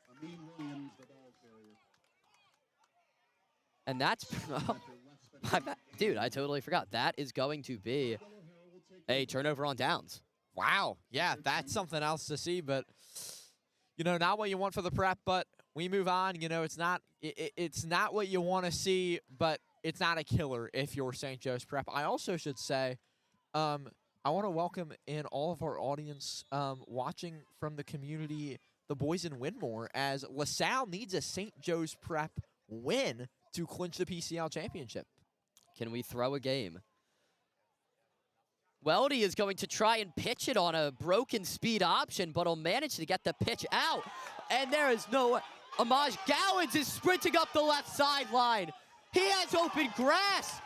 Amin Williams, the ball carrier. And that's, dude, I totally forgot. That is going to be a turnover on downs. Wow. Yeah, that's something else to see, but, you know, not what you want for the Prep, but we move on. You know, it's not what you want to see, but it's not a killer if you're St. Joe's Prep. I also should say, I want to welcome in all of our audience watching from the community, the boys in Winmore, as LaSalle needs a St. Joe's Prep win to clinch the PCL championship. Can we throw a game? Weldy is going to try and pitch it on a broken speed option, but will manage to get the pitch out. And there is no... Amaj Gowans is sprinting up the left sideline. He has open grass.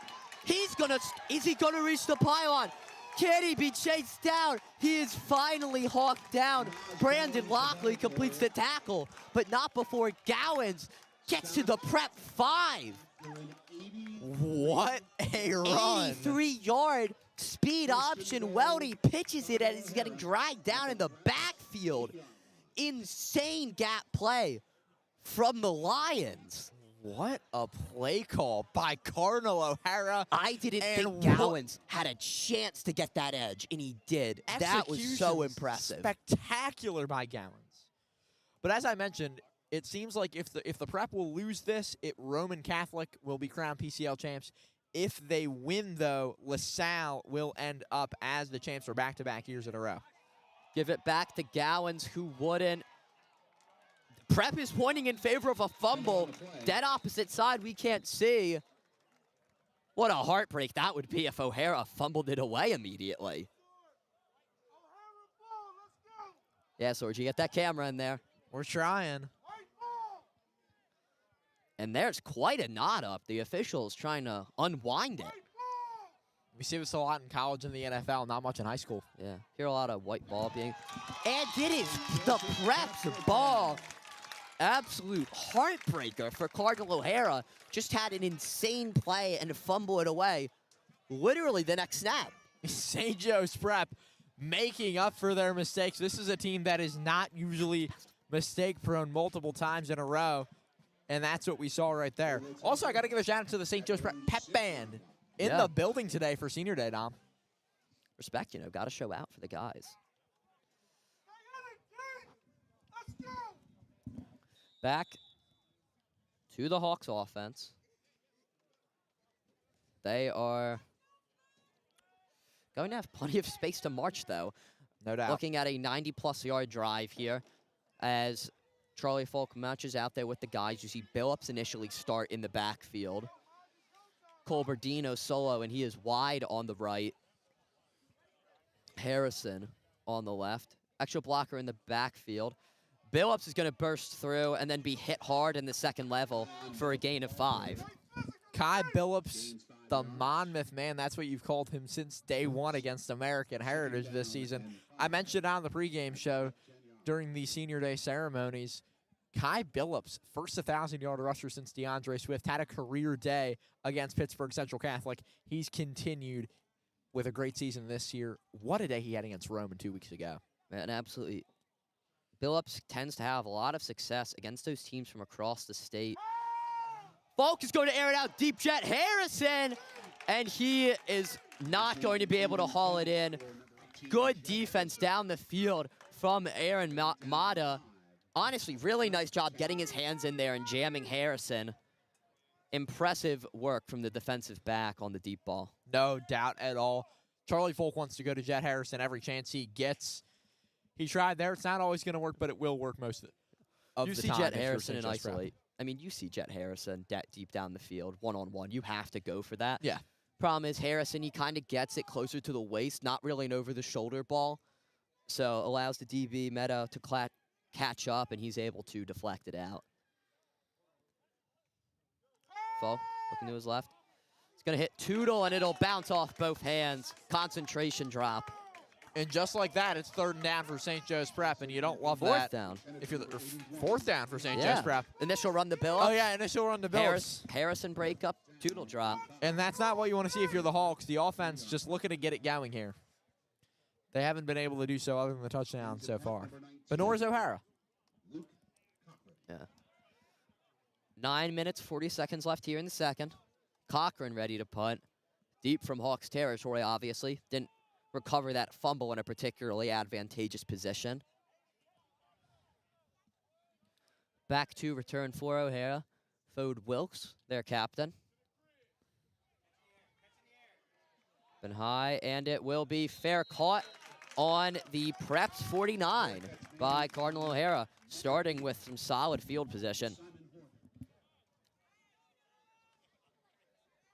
Is he gonna reach the pylon? Can he be chased down? He is finally hawked down. Brandon Lockley completes the tackle, but not before Gowans gets to the Prep 5. What a run. 83-yard speed option. Weldy pitches it and he's getting dragged down in the backfield. Insane gap play from the Lions. What a play call by Cardinal O'Hara. I didn't think Gowans had a chance to get that edge, and he did. That was so impressive. Spectacular by Gowans. But as I mentioned, it seems like if the Prep will lose this, Roman Catholic will be crowned PCL champs. If they win, though, LaSalle will end up as the champs for back-to-back years in a row. Give it back to Gowans, who wouldn't. Prep is pointing in favor of a fumble. Dead opposite side, we can't see. What a heartbreak that would be if O'Hara fumbled it away immediately. Yeah, Sorgi, get that camera in there. We're trying. And there's quite a knot up. The officials trying to unwind it. We see this a lot in college and the NFL, not much in high school. Yeah, hear a lot of white ball being... And it is the Prep's ball. Absolute heartbreaker for Cardinal O'Hara. Just had an insane play and fumble it away. Literally the next snap. St. Joe's Prep making up for their mistakes. This is a team that is not usually mistake-prone multiple times in a row, and that's what we saw right there. Also, I got to give a shout-out to the St. Joe's Prep pep band in the building today for Senior Day, Dom. Respect, you know, got to show out for the guys. Back to the Hawks offense. They are going to have plenty of space to march, though. No doubt. Looking at a 90-plus yard drive here as Charlie Falk marches out there with the guys. You see Billups initially start in the backfield. Colberdino solo, and he is wide on the right. Harrison on the left. Extra blocker in the backfield. Billups is going to burst through and then be hit hard in the second level for a gain of 5. Kai Billups, the Monmouth man, that's what you've called him since day one against American Heritage this season. I mentioned on the pregame show during the Senior Day ceremonies, Kai Billups, first 1,000-yard rusher since DeAndre Swift, had a career day against Pittsburgh Central Catholic. He's continued with a great season this year. What a day he had against Roman 2 weeks ago. Man, absolutely. Billups tends to have a lot of success against those teams from across the state. Falk is going to air it out deep. Jet Harrison, and he is not going to be able to haul it in. Good defense down the field from Aaron Mata. Honestly, really nice job getting his hands in there and jamming Harrison. Impressive work from the defensive back on the deep ball. No doubt at all. Charlie Falk wants to go to Jet Harrison every chance he gets. He tried there. It's not always going to work, but it will work most of the time. You see Jet Harrison in isolate. I mean, you see Jet Harrison deep down the field, one-on-one. You have to go for that. Yeah. Problem is, Harrison, he kind of gets it closer to the waist, not really an over-the-shoulder ball. So allows the DB Meta to catch up, and he's able to deflect it out. Foe, looking to his left. He's going to hit Toodle, and it'll bounce off both hands. Concentration drop. And just like that, it's 3rd down for St. Joe's Prep, and you don't love Fourth that. down. If you're the 4th down for St. Joe's Prep. Initial run the bill. Oh yeah, initial run the bill. Harrison break up, Toodle drop. And that's not what you want to see if you're the Hawks. The offense just looking to get it going here. They haven't been able to do so other than the touchdown so far. But nor is O'Hara. Yeah. 9 minutes, 40 seconds left here in the second. Cochran ready to punt. Deep from Hawks territory, obviously. Didn't recover that fumble in a particularly advantageous position. Back to return for O'Hara. Fode Wilkes, their captain. Been high, and it will be fair caught on the Preps 49 by Cardinal O'Hara, starting with some solid field position.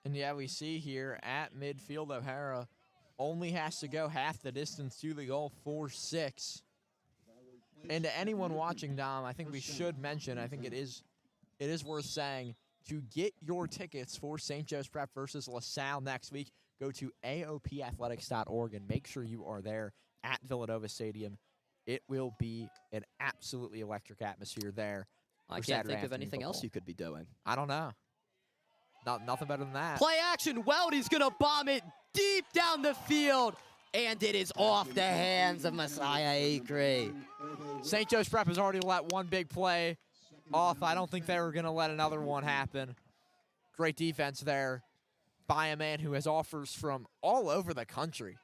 And yeah, we see here at midfield, O'Hara only has to go half the distance to the goal, 4-6. And to anyone watching, Dom, I think we should mention, I think it is worth saying, to get your tickets for St. Joe's Prep versus LaSalle next week, go to aopathletics.org and make sure you are there at Villanova Stadium. It will be an absolutely electric atmosphere there. I can't think of anything else you could be doing. I don't know. Nothing better than that. Play action. Weldy's going to bomb it deep down the field. And it is off the hands of Messiah Acre. St. Joe's Prep has already let one big play off. I don't think they were going to let another one happen. Great defense there by a man who has offers from all over the country.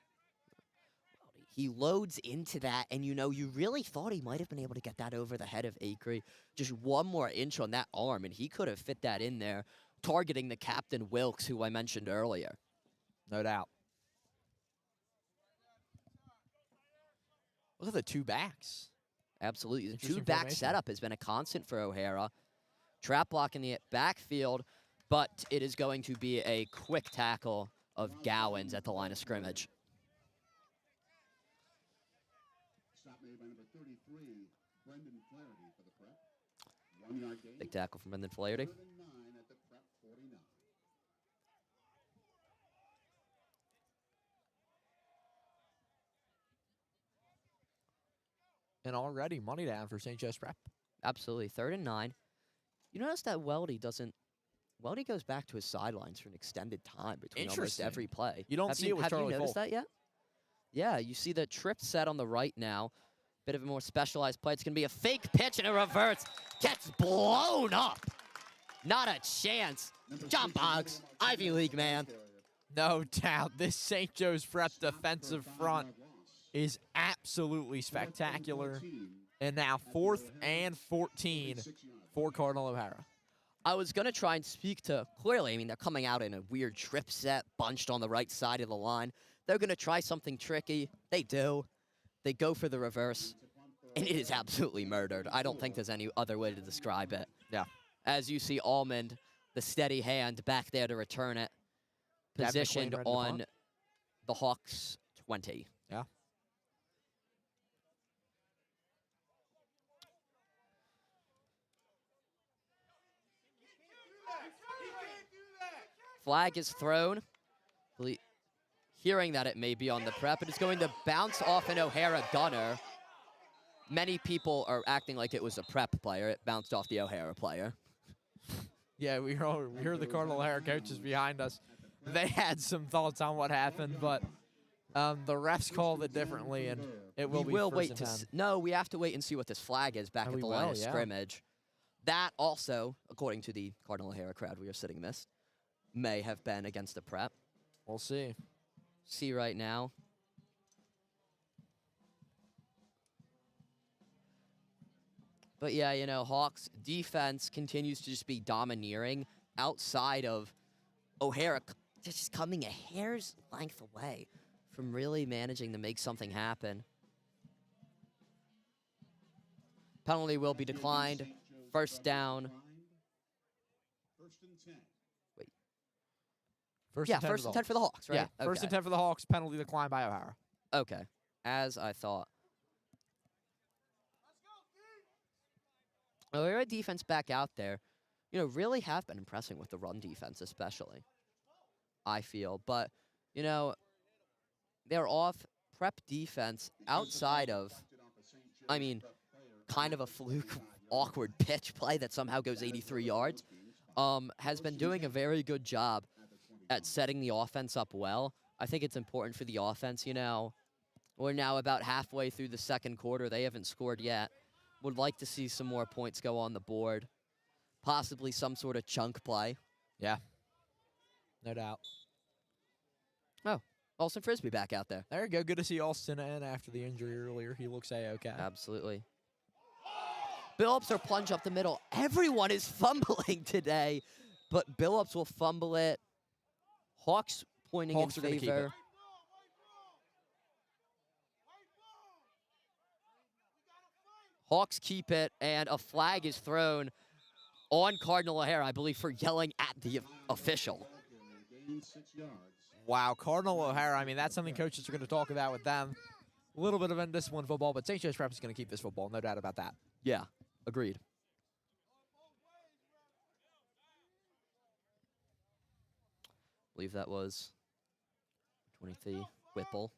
He loads into that, and you really thought he might have been able to get that over the head of Acre. Just one more inch on that arm, and he could have fit that in there, targeting the captain Wilkes, who I mentioned earlier. No doubt. Look at the 2 backs. Absolutely. The 2-back setup has been a constant for O'Hara. Trap block in the backfield, but it is going to be a quick tackle of Gowans at the line of scrimmage. Stop made by number 33, Brendan Flaherty for the Prep. 1 yard gain. Big tackle from Brendan Flaherty. 3rd and 9 at the Prep 49. And already money down for St. Joe's Prep. Absolutely. 3rd and 9. You notice that Weldy goes back to his sidelines for an extended time between almost every play. You don't see it with Charlie Cole. Have you noticed that yet? Yeah, you see the trip set on the right now. Bit of a more specialized play. It's going to be a fake pitch and it reverts. Gets blown up. Not a chance. John Boggs, Ivy League man. No doubt. This St. Joe's Prep defensive front is absolutely spectacular. And now 4th and 14 for Cardinal O'Hara. I was going to try and speak to, clearly, I mean, they're coming out in a weird trip set, bunched on the right side of the line. They're going to try something tricky. They do. They go for the reverse, and it is absolutely murdered. I don't think there's any other way to describe it. Yeah. As you see Almond, the steady hand back there to return it, positioned on the Hawks 20. Yeah. Flag is thrown. Hearing that it may be on the Prep, it is going to bounce off an O'Hara gunner. Many people are acting like it was a Prep player. It bounced off the O'Hara player. Yeah, we heard the Cardinal O'Hara coaches behind us. They had some thoughts on what happened, but the refs called it differently, and it will be first and 10. No, we have to wait and see what this flag is back at the line of scrimmage. That also, according to the Cardinal O'Hara crowd we are sitting amidst, may have been against the Prep. We'll see. See right now. But yeah, Hawks defense continues to just be domineering outside of O'Hara just coming a hair's length away from really managing to make something happen. Penalty will be declined. First down. 1st and 10. First Yeah, and 10 first for and the 10 for the Hawks, right? Yeah, first and Okay. 10 for the Hawks. Penalty declined by O'Hara. Okay, as I thought. O'Hara defense back out there, really have been impressing with the run defense, especially, I feel. But, they're off prep defense outside of, kind of a fluke, awkward pitch play that somehow goes 83 yards, has been doing a very good job at setting the offense up well. I think it's important for the offense, We're now about halfway through the second quarter. They haven't scored yet. Would like to see some more points go on the board. Possibly some sort of chunk play. Yeah, no doubt. Oh, Austin Frisbee back out there. There you go. Good to see Austin in after the injury earlier. He looks A-okay. Absolutely. Billups are plunge up the middle. Everyone is fumbling today, but Billups will fumble it. Hawks pointing Hawks in are gonna keep favor. it. Hawks keep it, and a flag is thrown on Cardinal O'Hara, I believe, for yelling at the official. Wow, Cardinal O'Hara, I mean, that's something coaches are going to talk about with them. A little bit of undisciplined football, but St. Joe's Prep is going to keep this football, no doubt about that. Yeah, agreed. I believe that was 23 Whipple.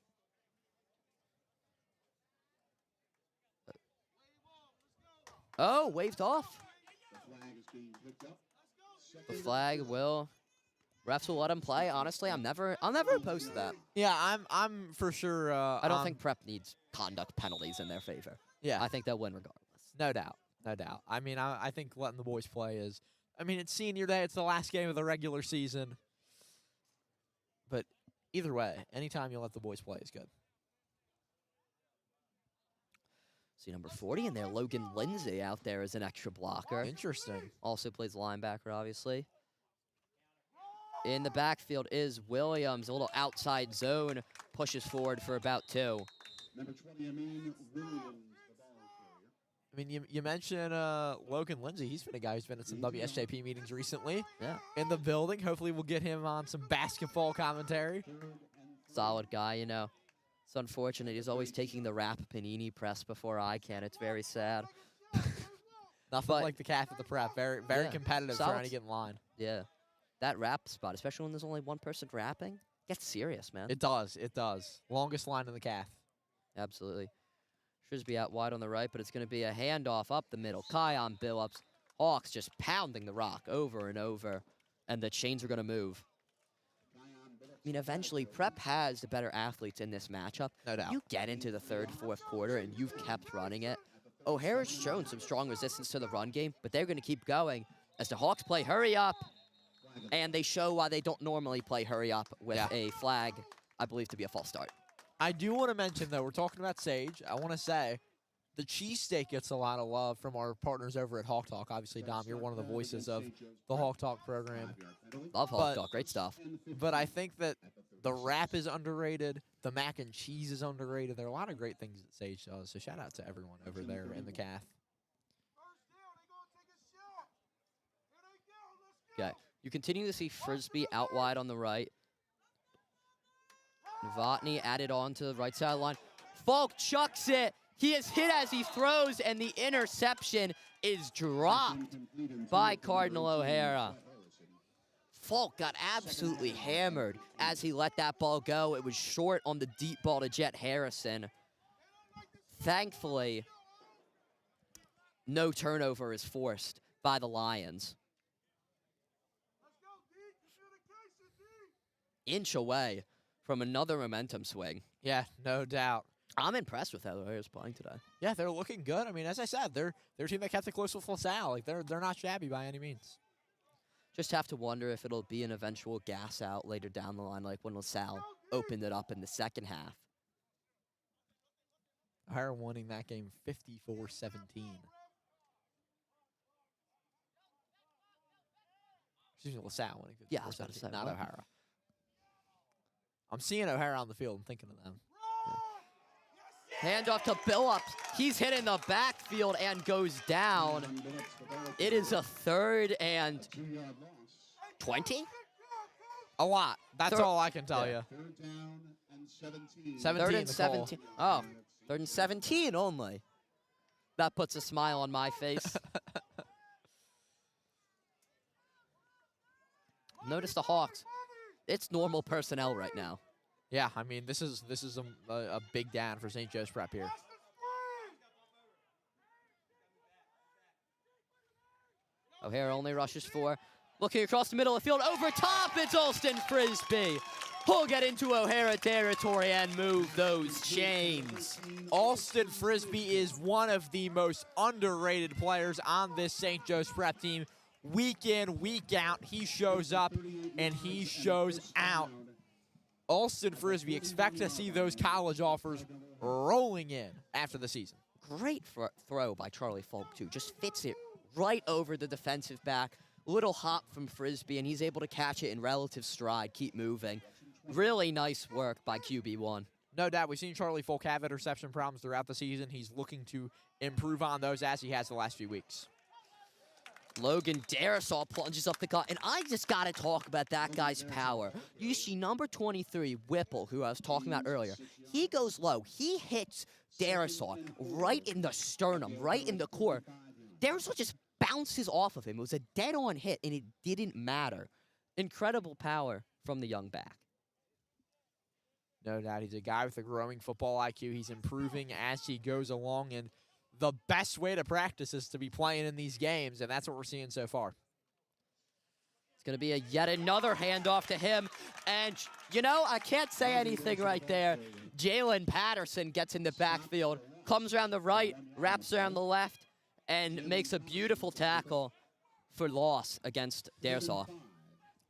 Oh, waved off. The flag will. Refs will let him play. Honestly, I'll never opposed to that. Yeah, I'm for sure. I don't think Prep needs conduct penalties in their favor. Yeah, I think they'll win regardless. no doubt, no doubt. I mean, I think letting the boys play is. I mean, it's senior day. It's the last game of the regular season. But either way, anytime you let the boys play is good. See number 40 in there, Logan Lindsay out there as an extra blocker. Interesting. Also plays linebacker, obviously. In the backfield is Williams. A little outside zone. Pushes forward for about 2. Number 20, Amin Williams, the ball carrier. I mean, you mentioned Logan Lindsay. He's been a guy who's been at some WSJP meetings recently. Yeah. In the building. Hopefully we'll get him on some basketball commentary. Solid guy, It's unfortunate. He's always taking the rap panini press before I can. It's very sad. Nothing But- like the calf at the prep. Very Yeah. competitive Solid. trying to get in line. Yeah. That rap spot, especially when there's only one person rapping, gets serious, man. It does. It does. Longest line in the calf. Absolutely. Frisbee out wide on the right, but it's going to be a handoff up the middle. Kion Billups. Hawks just pounding the rock over and over, and the chains are going to move. I mean, eventually, Prep has the better athletes in this matchup. No doubt. You get into the third, fourth quarter, and you've kept running it. O'Hara's shown some strong resistance to the run game, but they're going to keep going as the Hawks play hurry up, and they show why they don't normally play hurry up with a flag, I believe, to be a false start. I do want to mention, though, we're talking about Sage. I want to say the cheesesteak gets a lot of love from our partners over at Hawk Talk. Obviously, Dom, you're one of the voices of the Hawk Talk program. Love But- Hawk Talk. Great stuff. But I think that the wrap is underrated. The mac and cheese is underrated. There are a lot of great things that Sage does. So shout out to everyone over there in the calf. Okay. You continue to see Frisbee out wide on the right. Novotny added on to the right sideline. Falk chucks it. He is hit as he throws, and the interception is dropped by Cardinal O'Hara. Falk got absolutely hammered as he let that ball go. It was short on the deep ball to Jet Harrison. Thankfully, no turnover is forced by the Lions. Inch away from another momentum swing. Yeah, no doubt. I'm impressed with how O'Hara's playing today. Yeah, they're looking good. I mean, as I said, they're a team that kept it close with LaSalle. Like they're not shabby by any means. Just have to wonder if it'll be an eventual gas out later down the line, like when LaSalle opened it up in the second half. O'Hara winning that game 54-17. Excuse me, LaSalle winning 54-17, Yeah, I was about to say, not what? O'Hara. I'm seeing O'Hara on the field. I'm thinking of them. Handoff to Billups. He's hit in the backfield and goes down. It is a 3rd and 20 A lot. That's all I can tell you. Third down and 17. 17, Third and Nicole. 17. Oh, third and 17 only. That puts a smile on my face. Notice the Hawks. It's normal personnel right now. Yeah, I mean, this is a big down for St. Joe's Prep here. O'Hara only rushes 4. Looking across the middle of the field, over top, it's Alston Frisbee. Who'll get into O'Hara territory and move those chains. Alston Frisbee is one of the most underrated players on this St. Joe's Prep team. Week in, week out, he shows up and he shows out. Alston Frisbee, expect to see those college offers rolling in after the season. Great throw by Charlie Falk, too. Just fits it right over the defensive back. Little hop from Frisbee, and he's able to catch it in relative stride, keep moving. Really nice work by QB1. No doubt, we've seen Charlie Falk have interception problems throughout the season. He's looking to improve on those as he has the last few weeks. Logan Darisaw plunges up the gut, and I just got to talk about that guy's power. You see number 23, Whipple, who I was talking about earlier. He goes low. He hits Darisaw right in the sternum, right in the core. Darisaw just bounces off of him. It was a dead-on hit, and it didn't matter. Incredible power from the young back. No doubt, he's a guy with a growing football IQ. He's improving as he goes along, and the best way to practice is to be playing in these games, and that's what we're seeing so far. It's going to be yet another handoff to him, and, you know, I can't say anything right there. Jalen Patterson gets in the backfield, comes around the right, wraps around the left, and makes a beautiful tackle for loss against Darisaw.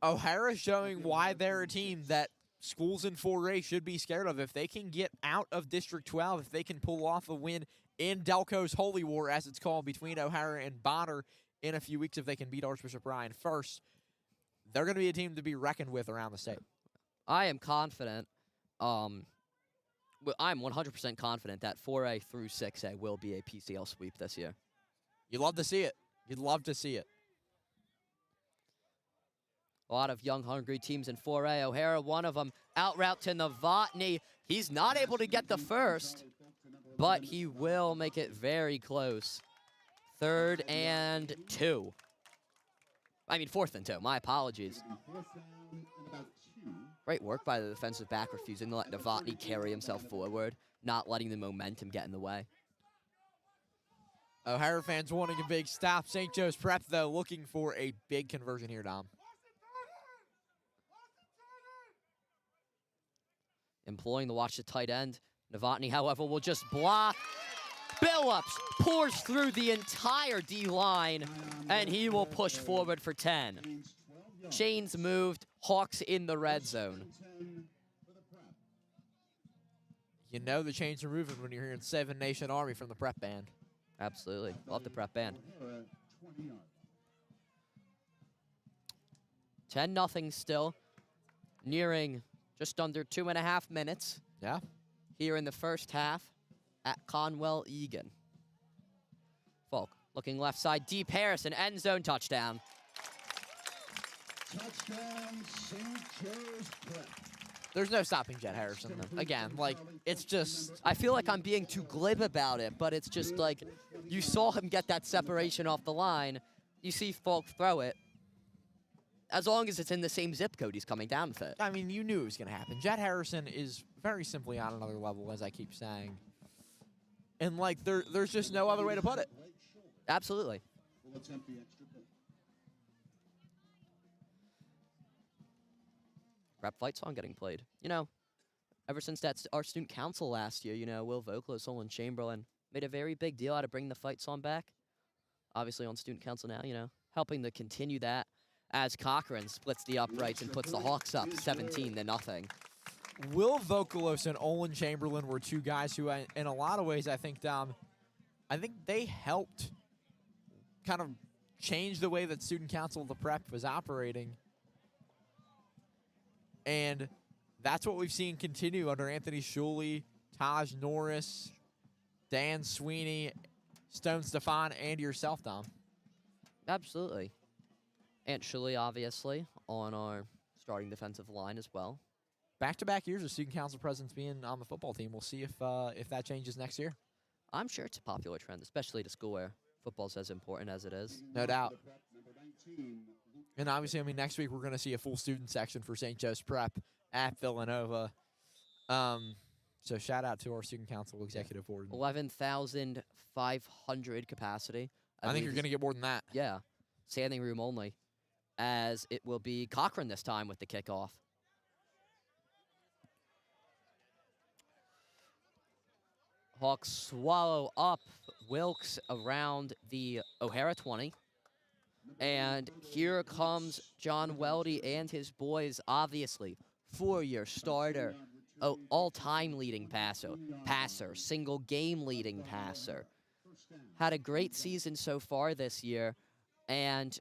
O'Hara showing why they're a team that schools in 4A should be scared of. If they can get out of District 12, if they can pull off a win in Delco's Holy War, as it's called, between O'Hara and Bonner in a few weeks, if they can beat Archbishop Ryan first, they're going to be a team to be reckoned with around the state. I am confident. I'm 100% confident that 4A through 6A will be a PCL sweep this year. You'd love to see it. You'd love to see it. A lot of young, hungry teams in 4A. O'Hara, one of them, out route to Novotny. He's not able to get the first, but he will make it very close. 3rd and 2. I mean, 4th and 2. My apologies. Great work by the defensive back, refusing to let Novotny carry himself forward, not letting the momentum get in the way. O'Hara fans wanting a big stop. St. Joe's Prep, though, looking for a big conversion here, Dom. Employing the watch the tight end. Novotny, however, will just block. Billups pours through the entire D-line, and he will push forward for 10. Chains moved. Hawks in the red zone. You know the chains are moving when you're hearing 7 Nation Army from the Prep Band. Absolutely. Love the Prep Band. 10-0 still. Nearing just under 2.5 minutes. Yeah. Here in the first half at Conwell-Egan. Falk looking left side, deep Harrison, end zone touchdown. Touchdown, St. Joe's Prep. There's no stopping Jet Harrison, though. Again, like, it's just... I feel like I'm being too glib about it, but it's just like, you saw him get that separation off the line. You see Falk throw it. As long as it's in the same zip code, he's coming down with it. I mean, you knew it was going to happen. Jet Harrison is very simply on another level, as I keep saying. And, like, there's just no other way to put it. Absolutely. Will attempt the extra point. Rap fight song getting played. You know, ever since that's our student council last year, you know, Will Vocalo, Olin Chamberlain made a very big deal out of bringing the fight song back. Obviously on student council now, you know, helping to continue that as Cochran splits the uprights and puts the Hawks up 17-0. Will Vokalos and Olin Chamberlain were two guys who, in a lot of ways, I think, Dom, I think they helped kind of change the way that student council of the Prep was operating. And that's what we've seen continue under Anthony Sorgi, Taj Norris, Dan Sweeney, Stone Stefan, and yourself, Dom. Absolutely. Aunt Shirley, obviously, on our starting defensive line as well. Back-to-back years of student council presidents being on the football team. We'll see if that changes next year. I'm sure it's a popular trend, especially at a school where football's as important as it is. No doubt. And obviously, I mean, next week we're going to see a full student section for St. Joe's Prep at Villanova. So shout out to our student council executive board. 11,500 capacity. I think you're going to get more than that. Yeah, standing room only, as it will be Cochran this time with the kickoff. Hawks swallow up Wilkes around the O'Hara 20. And here comes John Weldy and his boys, obviously. 4-year starter, all-time leading passer, single game leading passer. Had a great season so far this year and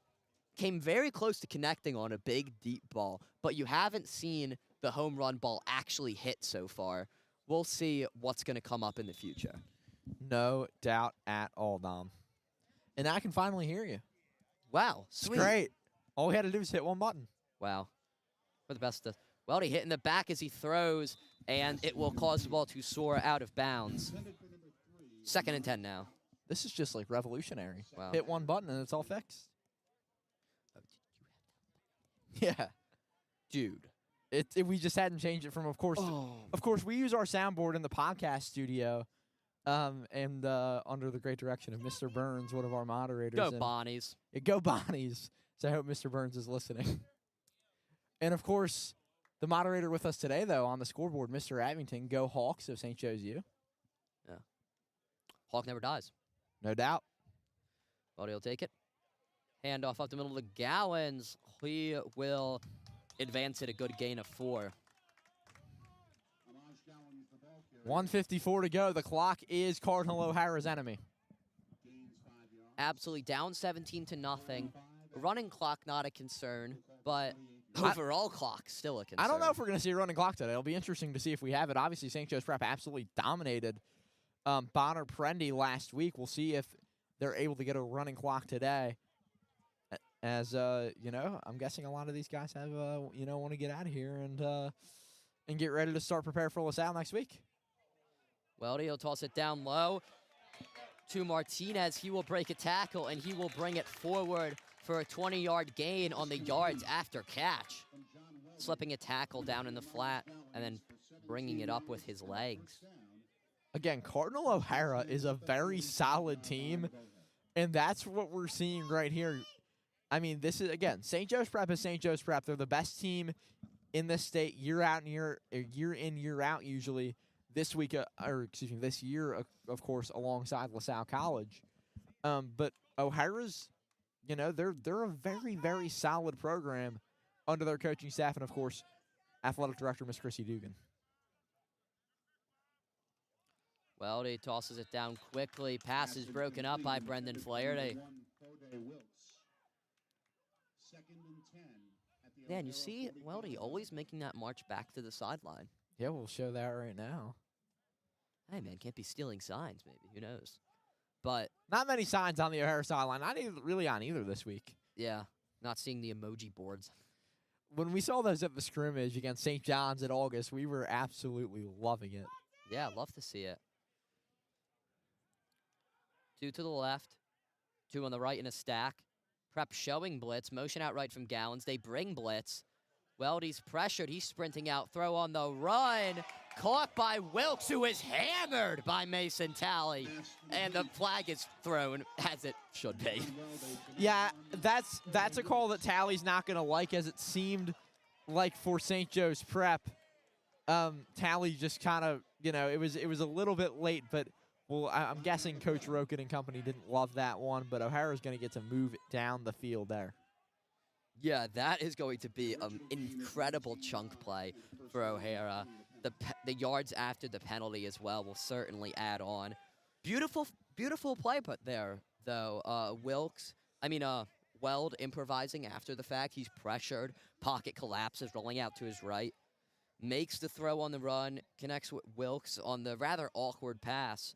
came very close to connecting on a big, deep ball. But you haven't seen the home run ball actually hit so far. We'll see what's going to come up in the future. No doubt at all, Dom. And I can finally hear you. Wow, sweet. It's great. All we had to do was hit one button. Wow. We're the best. Weldy hit in the back as he throws, and it will cause the ball to soar out of bounds. 2nd and 10 now. This is just like revolutionary. Wow. Hit one button and it's all fixed. Yeah. Dude. We just hadn't changed it from, of course, we use our soundboard in the podcast studio, and under the great direction of Mr. Burns, one of our moderators. Go Bonnies. Go Bonnies. So I hope Mr. Burns is listening. And, of course, the moderator with us today, though, on the scoreboard, Mr. Abington. Go Hawks of St. Joe's U. Yeah. Hawk never dies. No doubt. Weldy will take it. Handoff up the middle to Gowans. He will advance it a good gain of 4. 1:54 to go. The clock is Cardinal O'Hara's enemy. Absolutely down 17-0. Running clock not a concern, but overall clock still a concern. I don't know if we're going to see a running clock today. It'll be interesting to see if we have it. Obviously, St. Joe's Prep absolutely dominated Bonner Prendy last week. We'll see if they're able to get a running clock today. As, I'm guessing a lot of these guys have, want to get out of here and get ready to start prepare for LaSalle next week. Weldy will toss it down low to Martinez. He will break a tackle, and he will bring it forward for a 20-yard gain on the yards after catch. Slipping a tackle down in the flat and then bringing it up with his legs. Again, Cardinal O'Hara is a very solid team, and that's what we're seeing right here. I mean, this is, again, St. Joe's Prep is St. Joe's Prep. They're the best team in this state year in, year out usually. This year, of course, alongside LaSalle College. But O'Hara's, they're a very, very solid program under their coaching staff and, of course, athletic director, Miss Chrissy Dugan. Weldy tosses it down quickly. Pass is broken up by Brendan Flaherty. Yeah, and you see Weldy always making that march back to the sideline. Yeah, we'll show that right now. Hey, man, can't be stealing signs, maybe. Who knows? But not many signs on the O'Hara sideline. Not really on either this week. Yeah, not seeing the emoji boards. When we saw those at the scrimmage against St. John's in August, we were absolutely loving it. Yeah, love to see it. 2 to the left, 2 on the right in a stack. Prep showing blitz, motion out right from Gowans. They bring blitz. Weldy's pressured. He's sprinting out. Throw on the run. Caught by Wilkes, who is hammered by Mason Talley. And the flag is thrown, as it should be. Yeah, that's a call that Talley's not going to like, as it seemed like for St. Joe's Prep. Talley just kind of, it was a little bit late, but well, I'm guessing Coach Roken and company didn't love that one, but O'Hara's going to get to move down the field there. Yeah, that is going to be an incredible chunk play for O'Hara. The yards after the penalty as well will certainly add on. Beautiful play put there, though. Weld improvising after the fact. He's pressured. Pocket collapses, rolling out to his right. Makes the throw on the run. Connects with Wilkes on the rather awkward pass.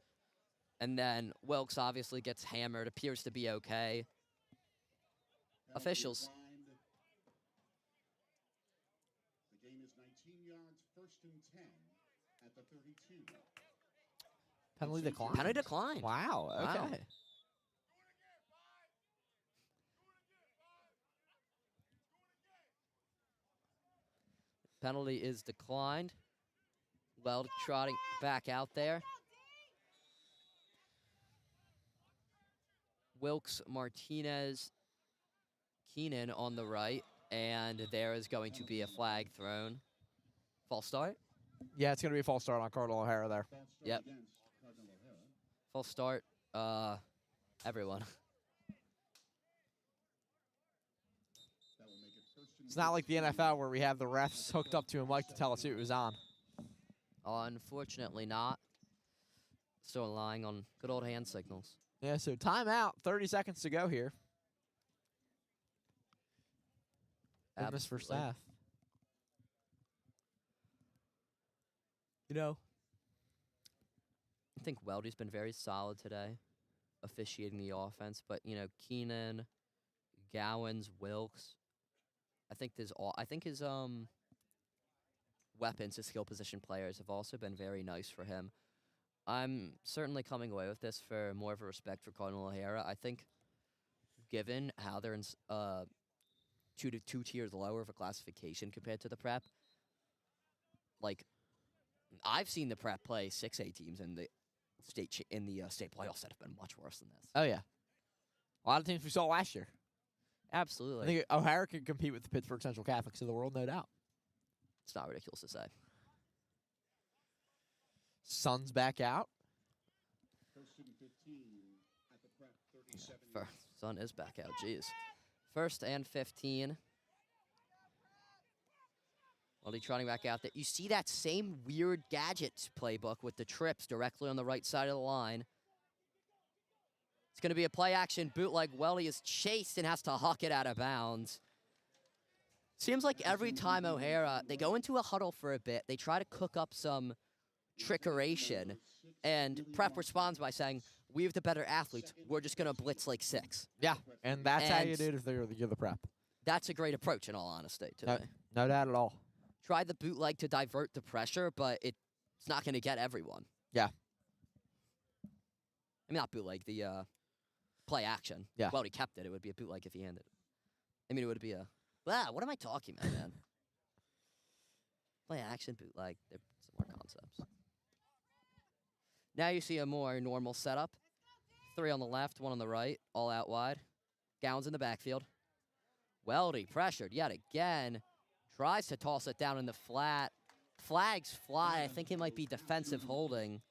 And then Wilkes obviously gets hammered. Appears to be okay. Officials. and 10 at the 32. Penalty decline. Penalty decline. Wow. Wow. Okay. Penalty is declined. Weldy trotting back out there. Wilkes, Martinez, Keenan on the right, and there is going to be a flag thrown. False start? Yeah, it's going to be a false start on Cardinal O'Hara there. False start Yep. against Cardinal O'Hara. False start, everyone. That will make it first and It's not like the 15. NFL where we have the refs hooked up to a mic to tell us who was on. Unfortunately not. Still relying on good old hand signals. Yeah, so timeout. 30 seconds to go here. In this first Absolutely. half. You know, I think Weldy's been very solid today, officiating the offense. But you know, Keenan, Gowans, Wilkes. I think his weapons, his skill position players have also been very nice for him. I'm certainly coming away with this for more of a respect for Cardinal O'Hara. I think, given how they're in two tiers lower of a classification compared to the prep, like I've seen the prep play 6A teams in the state state playoffs that have been much worse than this. Oh, yeah. A lot of teams we saw last year. I Absolutely, think O'Hara can compete with the Pittsburgh Central Catholics of the world, no doubt. it's not ridiculous to say. Suns back out. First and 15 at the prep, 37 yards. Sun is back out. Jeez. First and 15. Weldy trotting back out there. You see that same weird gadgets playbook with the trips directly on the right side of the line. It's going to be a play action bootleg. Weldy is chased and has to huck it out of bounds. Seems like every time O'Hara, they go into a huddle for a bit. They try to cook up some trickeration, and prep responds by saying, "We have the better athletes. We're just going to blitz like 6." Yeah, and that's how you And- do it if you're the prep. That's a great approach, in all honesty, to me. No doubt at all. Try the bootleg to divert the pressure, but it's not going to get everyone. Yeah. I mean, not bootleg, the play action. Yeah. Well, he kept it. It would be a bootleg if he handed it. I mean, it would be a... Wow, what am I talking about, man? Play action, bootleg. They're similar concepts. Now you see a more normal setup. 3 on the left, 1 on the right, all out wide. Gowns in the backfield. Weldy pressured yet again. Tries to toss it down in the flat. Flags fly. I think it might be defensive holding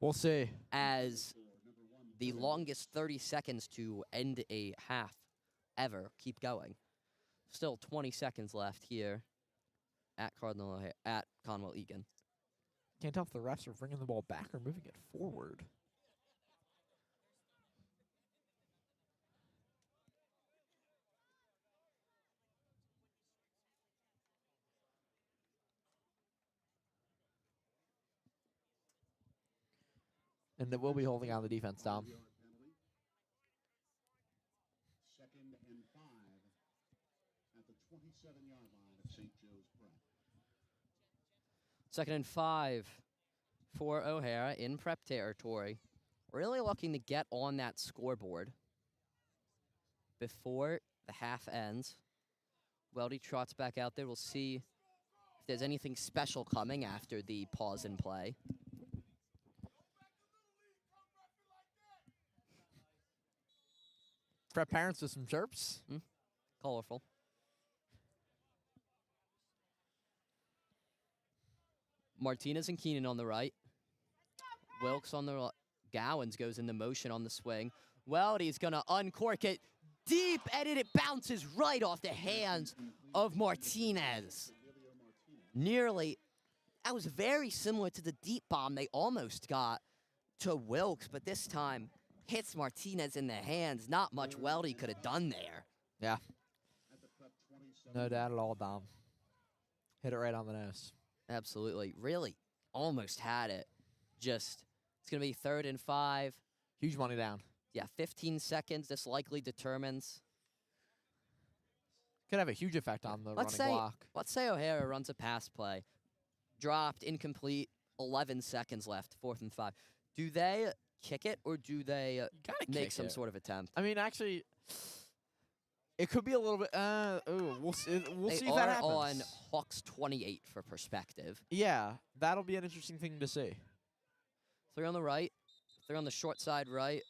We'll see. as the longest 30 seconds to end a half ever keep going. Still 20 seconds left here at Conwell-Egan. Can't tell if the refs are bringing the ball back or moving it forward. And then we'll be holding on the defense, Tom. 5-yard penalty. Second and 5 at the 27-yard line of St. Joe's Prep. 2nd and 5 for O'Hara in prep territory. Really looking to get on that scoreboard before the half ends. Weldy trots back out there. We'll see if there's anything special coming after the pause in play. Prep parents with some chirps. Colorful. Martinez and Keenan on the right. Wilkes on the right. Gowans goes into motion on the swing. Weldy's going to uncork it deep, and it bounces right off the hands of Martinez. Nearly. That was very similar to the deep bomb they almost got to Wilkes, but this time hits Martinez in the hands. Not much Weldy could have done there. Yeah. At the Prep 27. No doubt at all, Dom. Hit it right on the nose. Absolutely. Really almost had it. Just, it's going to be 3rd and 5. Huge money down. Yeah, 15 seconds. This likely determines. Could have a huge effect on the running block. Let's say O'Hara runs a pass play. dropped, incomplete, 11 seconds left, 4th and 5. Do they kick it or do they You gotta make kick some it. sort of attempt? I mean, actually, it could be a little bit. We'll see. We'll They see if are that happens. on Hawks 28 for perspective. Yeah, that'll be an interesting thing to see. 3 on the right, 3 on the short side right,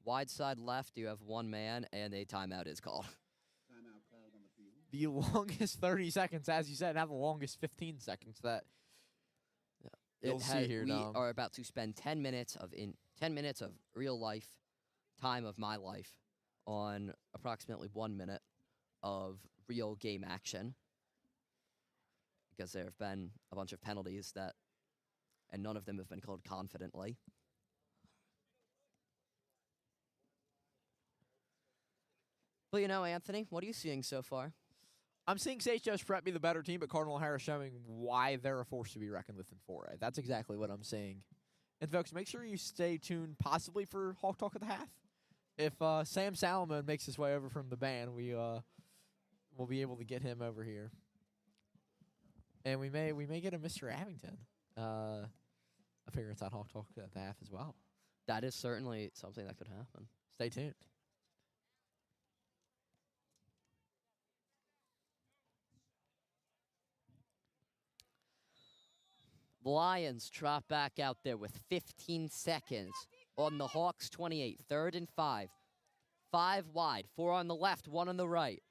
wide side left. You have 1 man, and a timeout is called. Timeout called on the field. The longest 30 seconds, as you said, now the longest 15 seconds that you'll see here. We Dom. are about to spend 10 minutes of 10 minutes of real life time of my life on approximately 1 minute of real game action, because there have been a bunch of penalties and none of them have been called confidently. But Anthony, what are you seeing so far? I'm seeing St. Joe's Prep be the better team, but Cardinal O'Hara showing why they're a force to be reckoned with in 4A. That's exactly what I'm seeing. And folks, make sure you stay tuned possibly for Hawk Talk at the half. If Sam Salomon makes his way over from the band, we'll be able to get him over here. And we may get a Mr. Abington appearance on Hawk Talk at the half as well. That is certainly something that could happen. Stay tuned. Lions trot back out there with 15 seconds on the Hawks 28. 3rd and 5. 5 wide. 4 on the left, 1 on the right.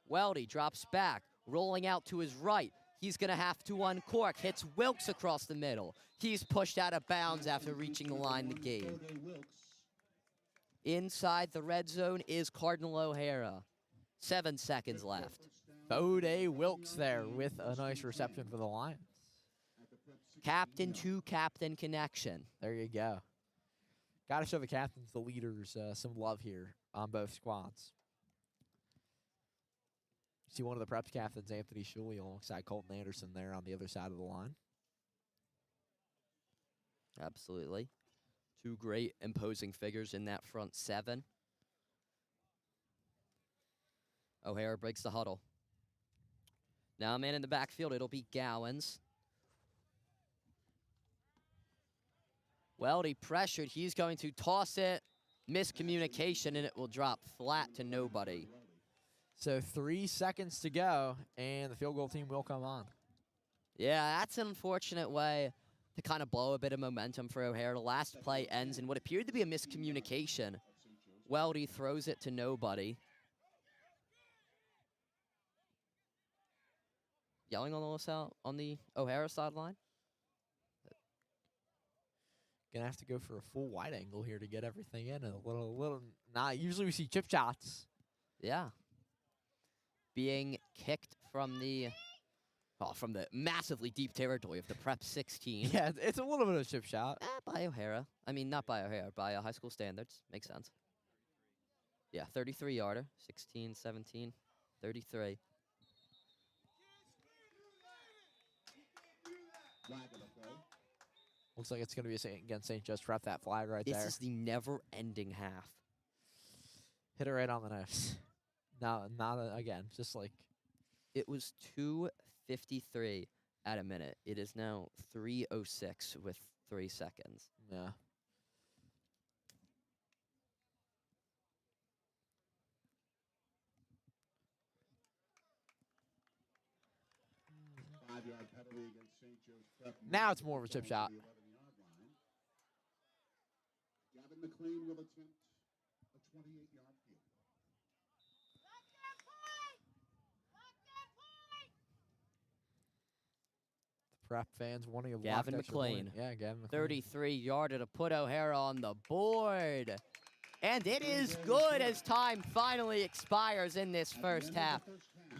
Weldy drops back, rolling out to his right. He's going to have to uncork. Hits Wilkes across the middle. He's pushed out of bounds after reaching the line to gain. Inside the red zone is Cardinal O'Hara. 7 seconds left. Bode Wilkes there with a nice reception for the Lions. Captain to captain connection. There you go. Got to show the captains, the leaders, some love here on both squads. See one of the Preps captains, Anthony Sorgi, alongside Colton Anderson there on the other side of the line. Absolutely. 2 great imposing figures in that front 7. O'Hara breaks the huddle. Now a man in the backfield. It'll be Gowans. Weldy pressured. He's going to toss it. Miscommunication, and it will drop flat to nobody. So 3 seconds to go, and the field goal team will come on. Yeah, that's an unfortunate way to kind of blow a bit of momentum for O'Hara. The last play ends in what appeared to be a miscommunication. Weldy throws it to nobody. Yelling on the O'Hara sideline. Gonna have to go for a full wide angle here to get everything in. A little. Usually we see chip shots. Yeah. Being kicked from the massively deep territory of the Prep 16. Yeah, it's a little bit of a chip shot. By O'Hara. I mean, not by O'Hara, by high school standards. Makes sense. Yeah, 33-yarder. 16, 17, 33. Looks like it's going to be against St. Joe's Prep, that flag right there. This is the never-ending half. Hit it right on the nose. No, not again. Just like It was 2:53 at a minute. It is now 3:06 with 3 seconds. yeah. Five-yard penalty against St. Joe's Prep. Now it's more of a chip shot. The 11-yard line. Gavin McLean will attempt a 28-yard field goal. The Prep fans wanting a Gavin blocked extra point. McLean. Yeah, Gavin McLean. 33-yarder to put O'Hara on the board. And it is good as time finally expires in this first half.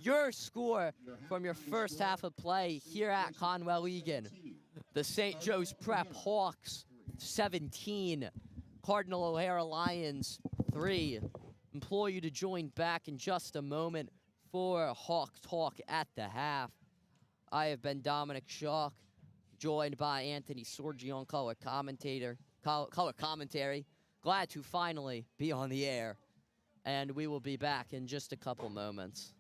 Your score from your first half of play here at Conwell-Egan. The St. Joe's Prep Hawks 17, Cardinal O'Hara Lions 3. Implore you to join back in just a moment for Hawk Talk at the half. I have been Dominic Schalk, joined by Anthony Sorgi on color commentary. Glad to finally be on the air, and we will be back in just a couple moments.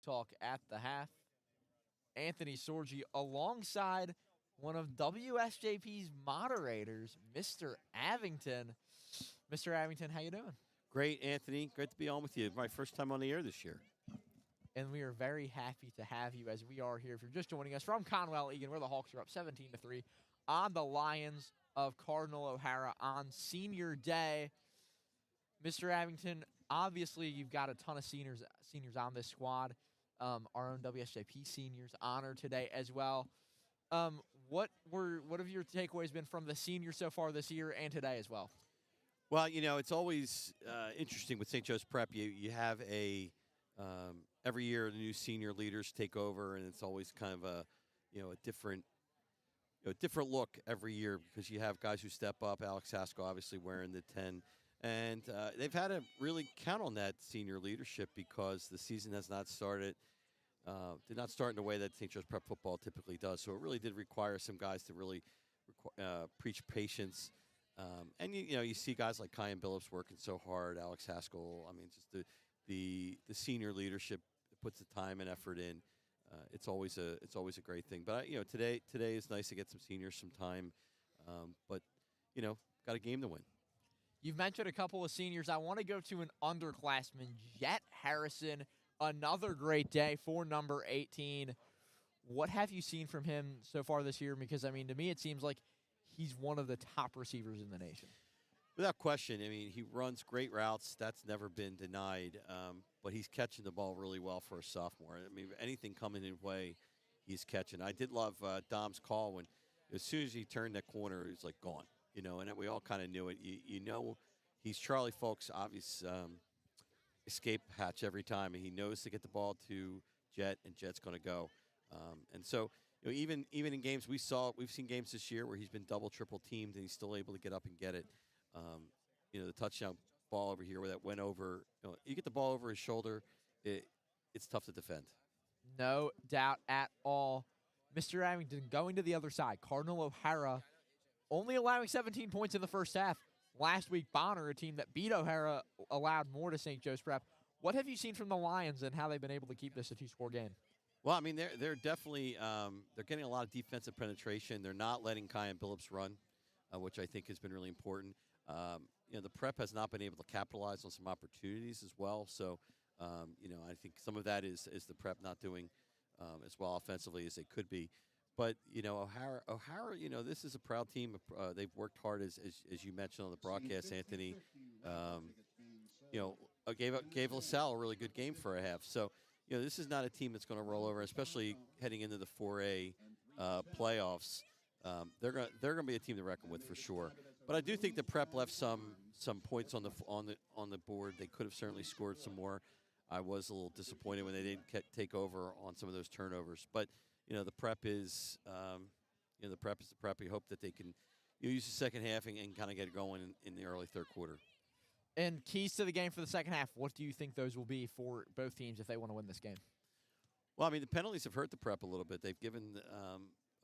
Talk at the half. Anthony Sorgi alongside one of WSJP's moderators, Mr. Avington. Mr. Avington, how you doing? Great, Anthony. Great to be on with you. My first time on the air this year. And we are very happy to have you as we are here. If you're just joining us from Conwell-Egan, where the Hawks are up 17-3 on the Lions of Cardinal O'Hara on Senior Day. Mr. Abington, obviously you've got a ton of seniors on this squad. Our own WSJP seniors honored today as well. What have your takeaways been from the seniors so far this year and today as well? Well, it's always interesting with St. Joe's Prep. You have every year the new senior leaders take over, and it's always kind of a different look every year because you have guys who step up. Alex Haskell obviously wearing the 10. And they've had to really count on that senior leadership because the season has not started, did not start in the way that St. Joe's Prep football typically does. So it really did require some guys to really preach patience. And you see guys like Kyan Billups working so hard, Alex Haskell. I mean, just the senior leadership puts the time and effort in. It's always a great thing. But today is nice to get some seniors some time. But got a game to win. You've mentioned a couple of seniors. I want to go to an underclassman, Jet Harrison. Another great day for number 18. What have you seen from him so far this year? Because, I mean, to me it seems like he's one of the top receivers in the nation. Without question. I mean, he runs great routes. That's never been denied. But he's catching the ball really well for a sophomore. I mean, anything coming his way, he's catching. I did love Dom's call when as soon as he turned that corner, he was like gone. And we all kind of knew it. He's Charlie Folk's obvious escape hatch every time, and he knows to get the ball to Jet, and Jet's going to go. And so, even in games we've seen games this year where he's been double, triple teamed, and he's still able to get up and get it. The touchdown ball over here where that went over. You get the ball over his shoulder, it's tough to defend. No doubt at all. Mr. Abington going to the other side. Cardinal O'Hara only allowing 17 points in the first half. Last week, Bonner, a team that beat O'Hara, allowed more to St. Joe's Prep. What have you seen from the Lions and how they've been able to keep this a two-score game? Well, I mean, they're definitely they're getting a lot of defensive penetration. They're not letting Kyan Billups run, which I think has been really important. The Prep has not been able to capitalize on some opportunities as well. So, I think some of that is the Prep not doing as well offensively as they could be. But, O'Hara, this is a proud team. They've worked hard, as you mentioned on the broadcast, Anthony. Gave LaSalle a really good game for a half. So, this is not a team that's going to roll over, especially heading into the 4A playoffs. They're going to be a team to reckon with for sure. But I do think the Prep left some points on the board. They could have certainly scored some more. I was a little disappointed when they didn't take over on some of those turnovers. But the Prep is the Prep is the Prep. We hope that they can use the second half and kind of get it going in the early third quarter. And keys to the game for the second half, what do you think those will be for both teams if they want to win this game? Well, I mean, the penalties have hurt the Prep a little bit. They've given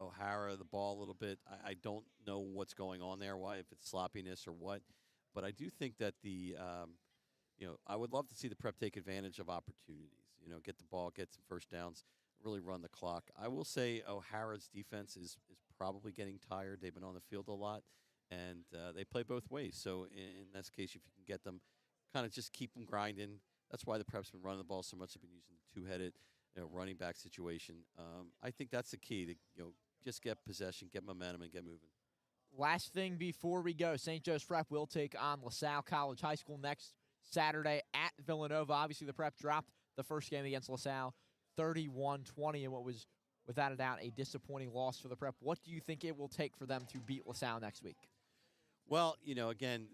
O'Hara the ball a little bit. I don't know what's going on there, if it's sloppiness or what. But I do think that I would love to see the Prep take advantage of opportunities. Get the ball, get some first downs, really run the clock. I will say O'Hara's defense is probably getting tired. They've been on the field a lot, and they play both ways. So in this case, if you can get them, kind of just keep them grinding. That's why the Prep's been running the ball so much. They've been using the two-headed running back situation. I think that's the key to just get possession, get momentum, and get moving. Last thing before we go, St. Joe's Prep will take on LaSalle College High School next Saturday at Villanova. Obviously, the Prep dropped the first game against LaSalle 31-20 in what was, without a doubt, a disappointing loss for the Prep. What do you think it will take for them to beat LaSalle next week? Well, again,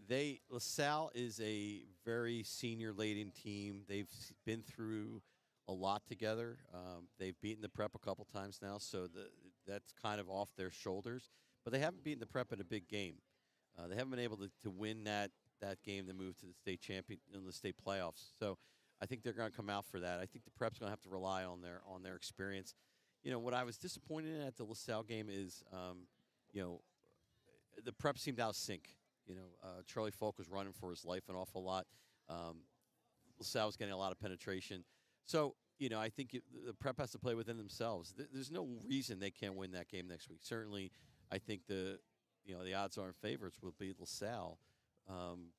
LaSalle is a very senior-laden team. They've been through a lot together. They've beaten the Prep a couple times now, so that's kind of off their shoulders. But they haven't beaten the Prep in a big game. They haven't been able to win that game to move to the state champion in the state playoffs. So I think they're going to come out for that. I think the Prep's going to have to rely on their experience. What I was disappointed in at the LaSalle game is, the Prep seemed out of sync. Charlie Falk was running for his life an awful lot. LaSalle was getting a lot of penetration. So I think the Prep has to play within themselves. There's no reason they can't win that game next week. Certainly, I think the odds-on favorites will be LaSalle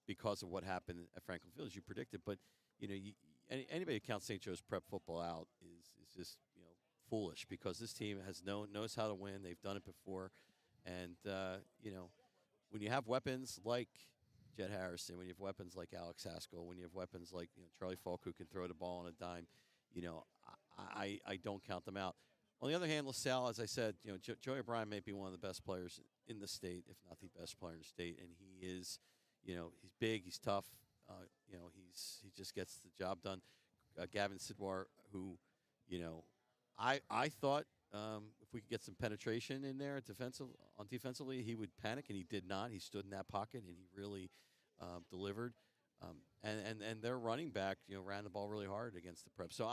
because of what happened at Franklin Field, as you predicted. But anybody who counts St. Joe's Prep football out is just foolish, because this team knows how to win. They've done it before, and when you have weapons like Jed Harrison, when you have weapons like Alex Haskell, when you have weapons like Charlie Falk, who can throw the ball on a dime, I don't count them out. On the other hand, LaSalle, as I said, Joey O'Brien may be one of the best players in the state, if not the best player in the state, and he is, he's big, he's tough, he just gets the job done. Gavin Sidwar, who, I thought if we could get some penetration in there defensively, he would panic, and he did not. He stood in that pocket, and he really delivered. And their running back, ran the ball really hard against the Prep. So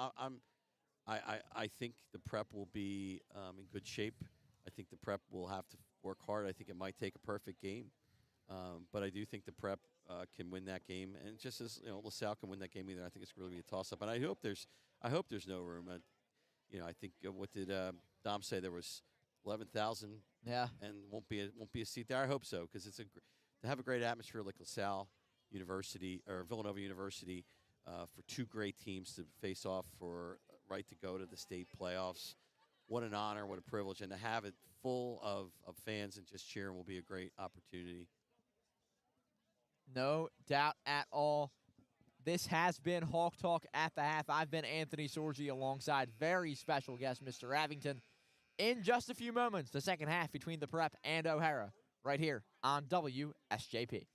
I think the Prep will be in good shape. I think the Prep will have to work hard. I think it might take a perfect game, but I do think the Prep can win that game. And just as LaSalle can win that game either, I think it's going to be a toss-up. And I hope there's no room. I think what did Dom say? There was 11,000. Yeah. And won't be a seat there. I hope so, because to have a great atmosphere like LaSalle University or Villanova University, for two great teams to face off for right to go to the state playoffs. What an honor, what a privilege, and to have it full of fans and just cheering will be a great opportunity. No doubt at all. This has been Hawk Talk at the Half. I've been Anthony Sorgi alongside very special guest, Mr. Abington. In just a few moments, the second half between the Prep and O'Hara, right here on WSJP.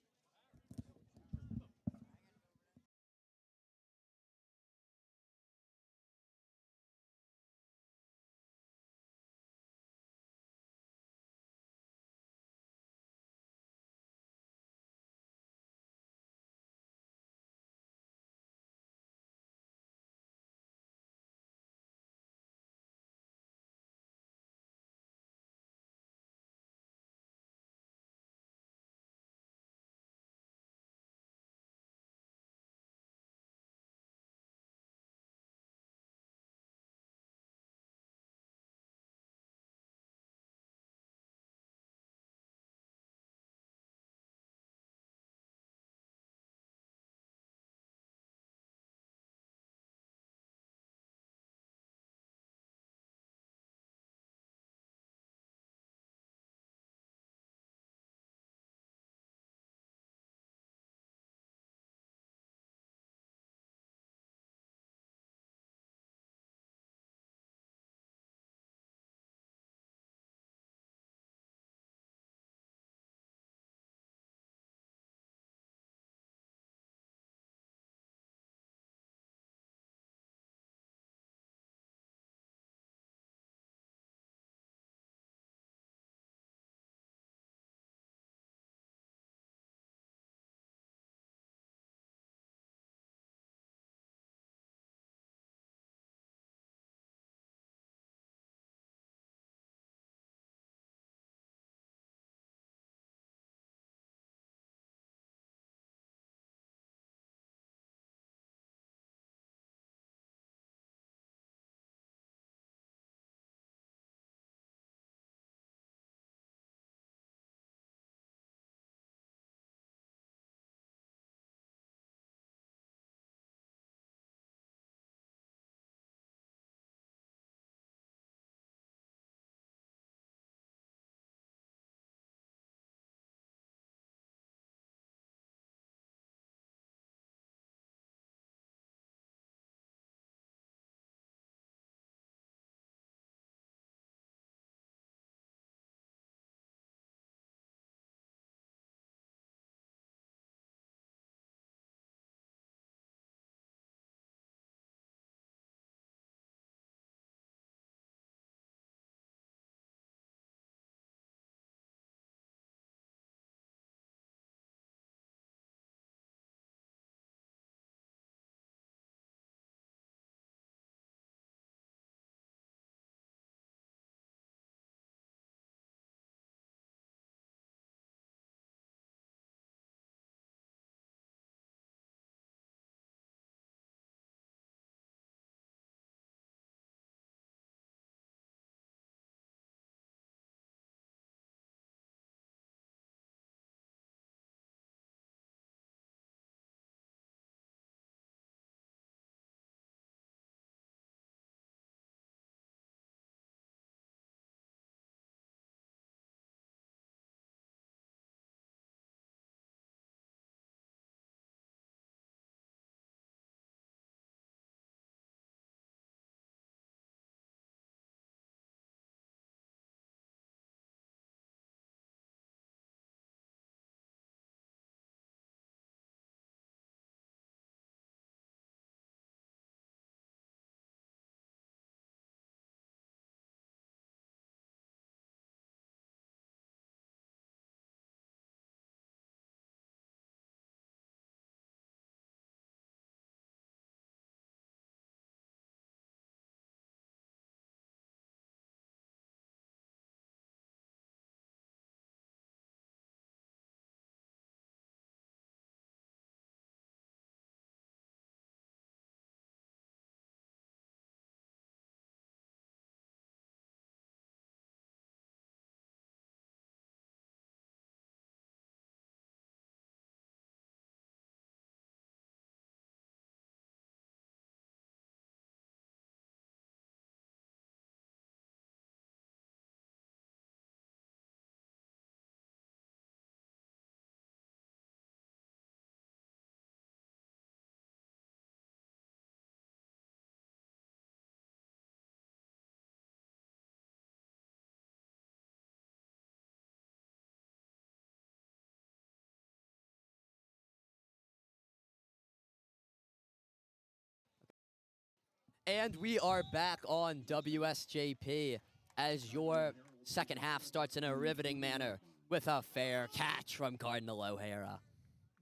And we are back on WSJP as your second half starts in a riveting manner with a fair catch from Cardinal O'Hara.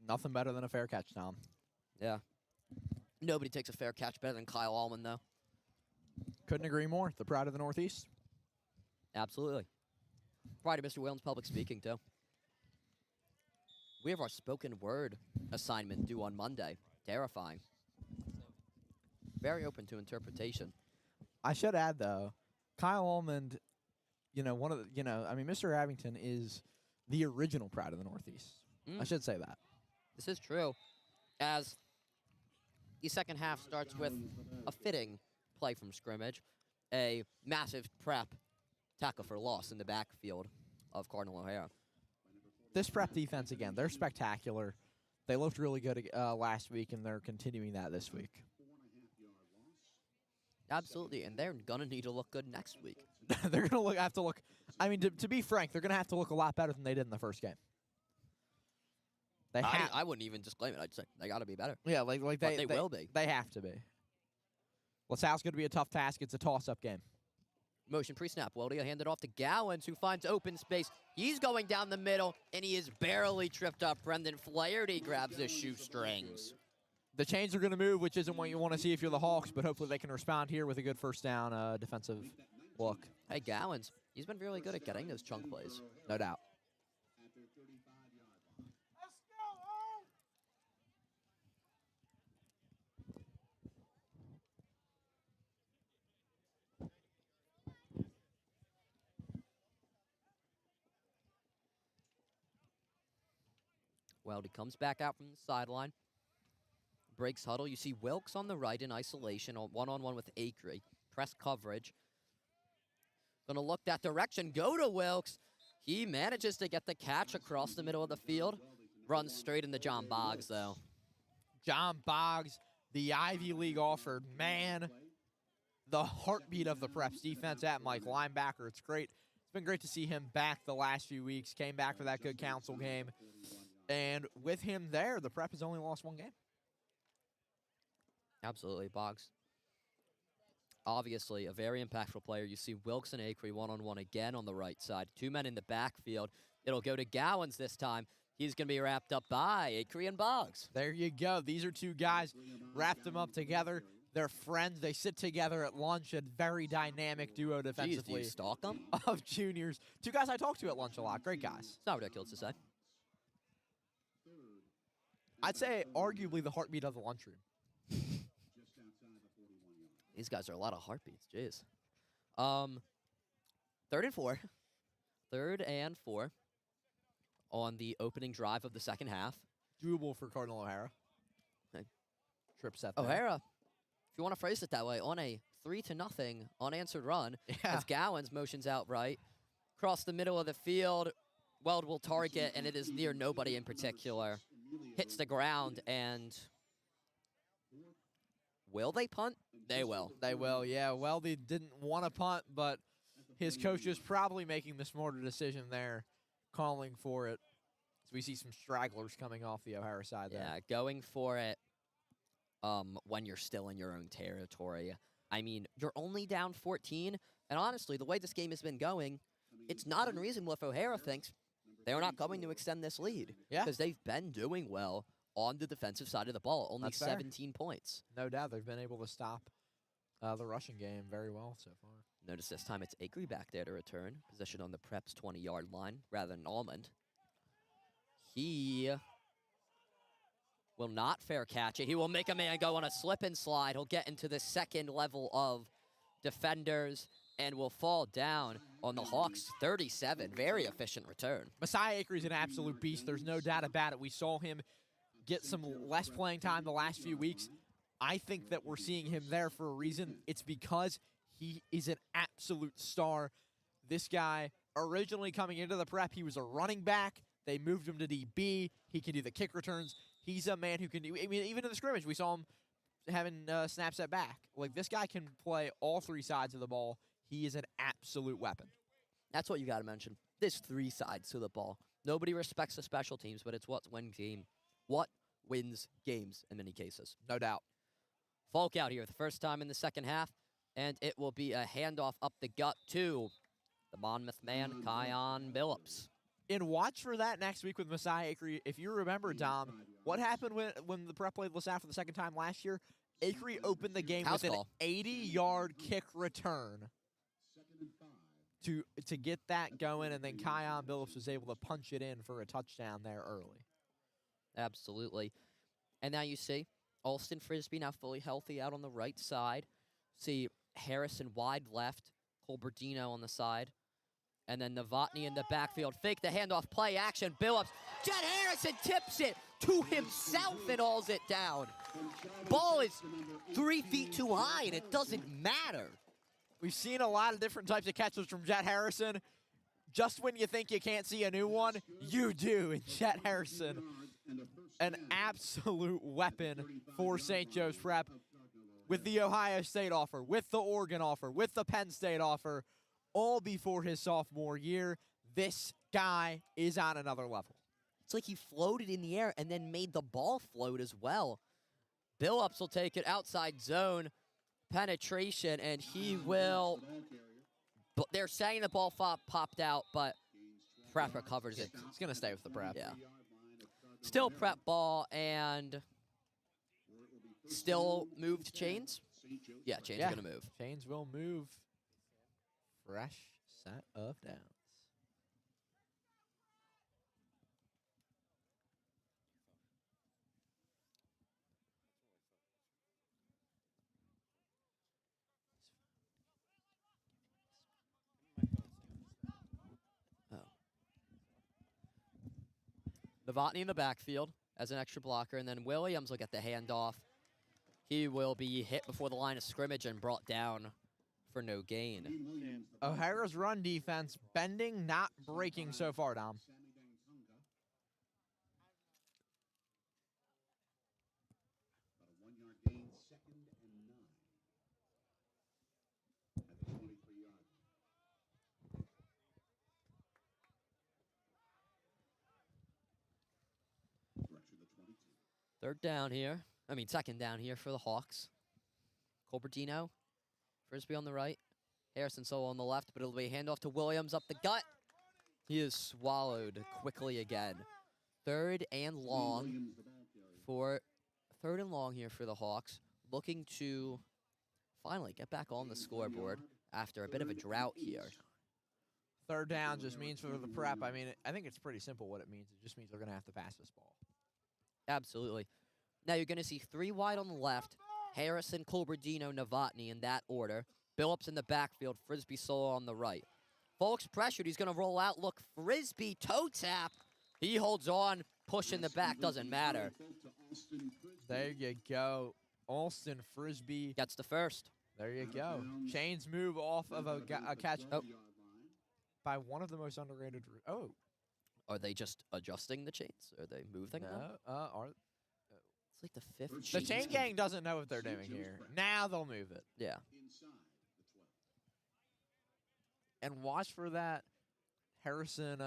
Nothing better than a fair catch, Tom. Yeah. Nobody takes a fair catch better than Kyle Allman, though. Couldn't agree more. The pride of the Northeast. Absolutely. Pride of Mr. Whalen's public speaking, too. We have our spoken word assignment due on Monday. Terrifying. Very open to interpretation. I should add, though, Kyle Almond, one of the, Mr. Abington is the original pride of the Northeast. I should say that. This is true, as the second half starts with a fitting play from scrimmage, a massive prep tackle for loss in the backfield of Cardinal O'Hara. This prep defense, again, they're spectacular. They looked really good last week, and they're continuing that this week. Absolutely, and they're going to need to look good next week. They're going to have to look. I mean, to be frank, they're going to have to look a lot better than they did in the first game. I wouldn't even disclaim it. I'd say they got to be better. Yeah, they will be. They have to be. LaSalle's going to be a tough task. It's a toss-up game. Motion pre-snap. Weldy hand it off to Gowans, who finds open space. He's going down the middle, and he is barely tripped up. Brendan Flaherty grabs the shoestrings. The chains are going to move, which isn't what you want to see if you're the Hawks, but hopefully they can respond here with a good first down defensive look. Hey, Gowans, he's been really good at getting those chunk plays. No doubt. Weldy comes back out from the sideline. Breaks huddle. You see Wilkes on the right in isolation, one-on-one with Acree. Press coverage. Gonna look that direction. Go to Wilkes. He manages to get the catch across the middle of the field. Runs straight into John Boggs, though. John Boggs, the Ivy League offered man, the heartbeat of the Preps defense at Mike linebacker. It's great. It's been great to see him back the last few weeks. Came back for that good council game. And with him there, the Prep has only lost one game. Absolutely, Boggs. Obviously, a very impactful player. You see Wilkes and Acree one-on-one again on the right side. Two men in the backfield. It'll go to Gowans this time. He's going to be wrapped up by Acree and Boggs. There you go. These are two guys. Wrapped them up together. They're friends. They sit together at lunch. A very dynamic duo defensively. Jeez, do you stalk them? Of juniors. Two guys I talk to at lunch a lot. Great guys. It's not ridiculous to say. I'd say arguably the heartbeat of the lunchroom. These guys are a lot of heartbeats. Jeez. 3rd and 4. 3rd and 4 on the opening drive of the second half. Doable for Cardinal O'Hara. Okay. Trip set there. O'Hara, if you want to phrase it that way, on a 3-0 unanswered run, as Gowans motions out right, across the middle of the field, Weld will target, and it is near nobody in particular. Hits the ground, and will they punt? They will. They will, yeah. Well, they didn't want to punt, but his coach is probably making the smarter decision there, calling for it. So we see some stragglers coming off the O'Hara side there. Yeah, going for it when you're still in your own territory. I mean, you're only down 14, and honestly, the way this game has been going, it's not unreasonable if O'Hara thinks they're not going to extend this lead. Yeah. Because they've been doing well on the defensive side of the ball. Only That's fair. 17 points. No doubt they've been able to stop the rushing game very well so far. Notice this time it's Acree back there to return. Position on the Preps 20-yard line rather than Almond. He will not fair catch it. He will make a man go on a slip and slide. He'll get into the second level of defenders and will fall down on the Hawks 37. Very efficient return. Messiah Acree is an absolute beast. There's no doubt about it. We saw him get some less playing time the last few weeks. I think that we're seeing him there for a reason. It's because he is an absolute star. This guy, originally coming into the Prep, he was a running back. They moved him to DB. He can do the kick returns. He's a man who can do, I mean, even in the scrimmage, we saw him having snaps at back. Like, this guy can play all three sides of the ball. He is an absolute weapon. That's what you got to mention. There's 3 sides to the ball. Nobody respects the special teams, but it's what wins games in many cases. No doubt. Falk out here the first time in the second half, and it will be a handoff up the gut to the Monmouth man, Kion Billups. And watch for that next week with Messiah Acree. If you remember, Dom, what happened when the Prep played LaSalle for the second time last year? Acree opened the game House with an ball. 80-yard kick return to get that going, and then Kion Billups was able to punch it in for a touchdown there early. Absolutely. And now you see Alston Frisbee now fully healthy out on the right side. See Harrison wide left, Colberdino on the side. And then Novotny in the backfield. Fake the handoff, play action, Billups. Jet Harrison tips it to himself and hauls it down. Ball is 3 feet too high, and it doesn't matter. We've seen a lot of different types of catches from Jet Harrison. Just when you think you can't see a new one, you do. And Jet Harrison, an absolute weapon for St. Joe's Prep. With the Ohio State offer, with the Oregon offer, with the Penn State offer, all before his sophomore year, this guy is on another level. It's like he floated in the air and then made the ball float as well. Billups will take it outside zone penetration, and he will. But they're saying the ball popped out, but Prep recovers it. It's going to stay with the Prep. Yeah. Still Prep ball, and still moved Chains. Yeah, Chains are going to move. Chains will move. Fresh set of downs. Oh. Novotny in the backfield as an extra blocker, and then Williams will get the handoff. He will be hit before the line of scrimmage and brought down for no gain. O'Hara's run defense bending, not breaking so far, Dom. About a 1-yard gain, 2nd and 9. At the 23-yard line. Direction the 22. Third down here. Second down here for the Hawks. Colberdino. Frisbee on the right. Harrison Solo on the left, but it'll be a handoff to Williams up the gut. He is swallowed quickly again. Third and long here for the Hawks. Looking to finally get back on the scoreboard after a bit of a drought here. Third down just means for the Prep. I think it's pretty simple what it means. It just means they're going to have to pass this ball. Absolutely. Now you're going to see 3 wide on the left. Harrison, Colberdino, Novotny in that order. Billups in the backfield, Frisbee Solo on the right. Folks pressured, he's going to roll out. Look, Frisbee toe tap. He holds on, push in the back, doesn't matter. There you go. Alston Frisbee Gets the first. There you go. Chains move off of a catch by one of the most underrated. Are they just adjusting the chains? Are they moving them? It's like the 5th The chain. chain gang doesn't know what they're doing here. Now they'll move it. Yeah. And watch for that Harrison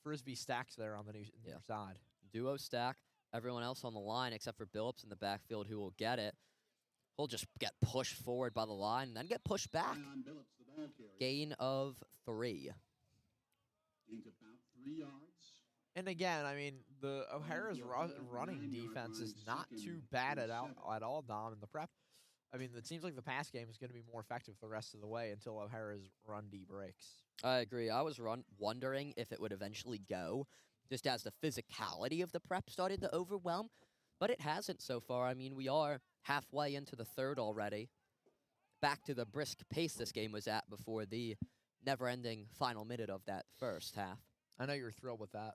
Frisbee stacks there on the near side. Duo stack. Everyone else on the line except for Billups in the backfield who will get it. He'll just get pushed forward by the line and then get pushed back. Gain of 3. Gained about 3 yards. And again, the O'Hara's running defense is not too bad at all, Dom, in the Prep. It seems like the pass game is going to be more effective the rest of the way until O'Hara's run D breaks. I agree. I was wondering if it would eventually go, just as the physicality of the Prep started to overwhelm, but it hasn't so far. We are halfway into the third already. Back to the brisk pace this game was at before the never-ending final minute of that first half. I know you're thrilled with that.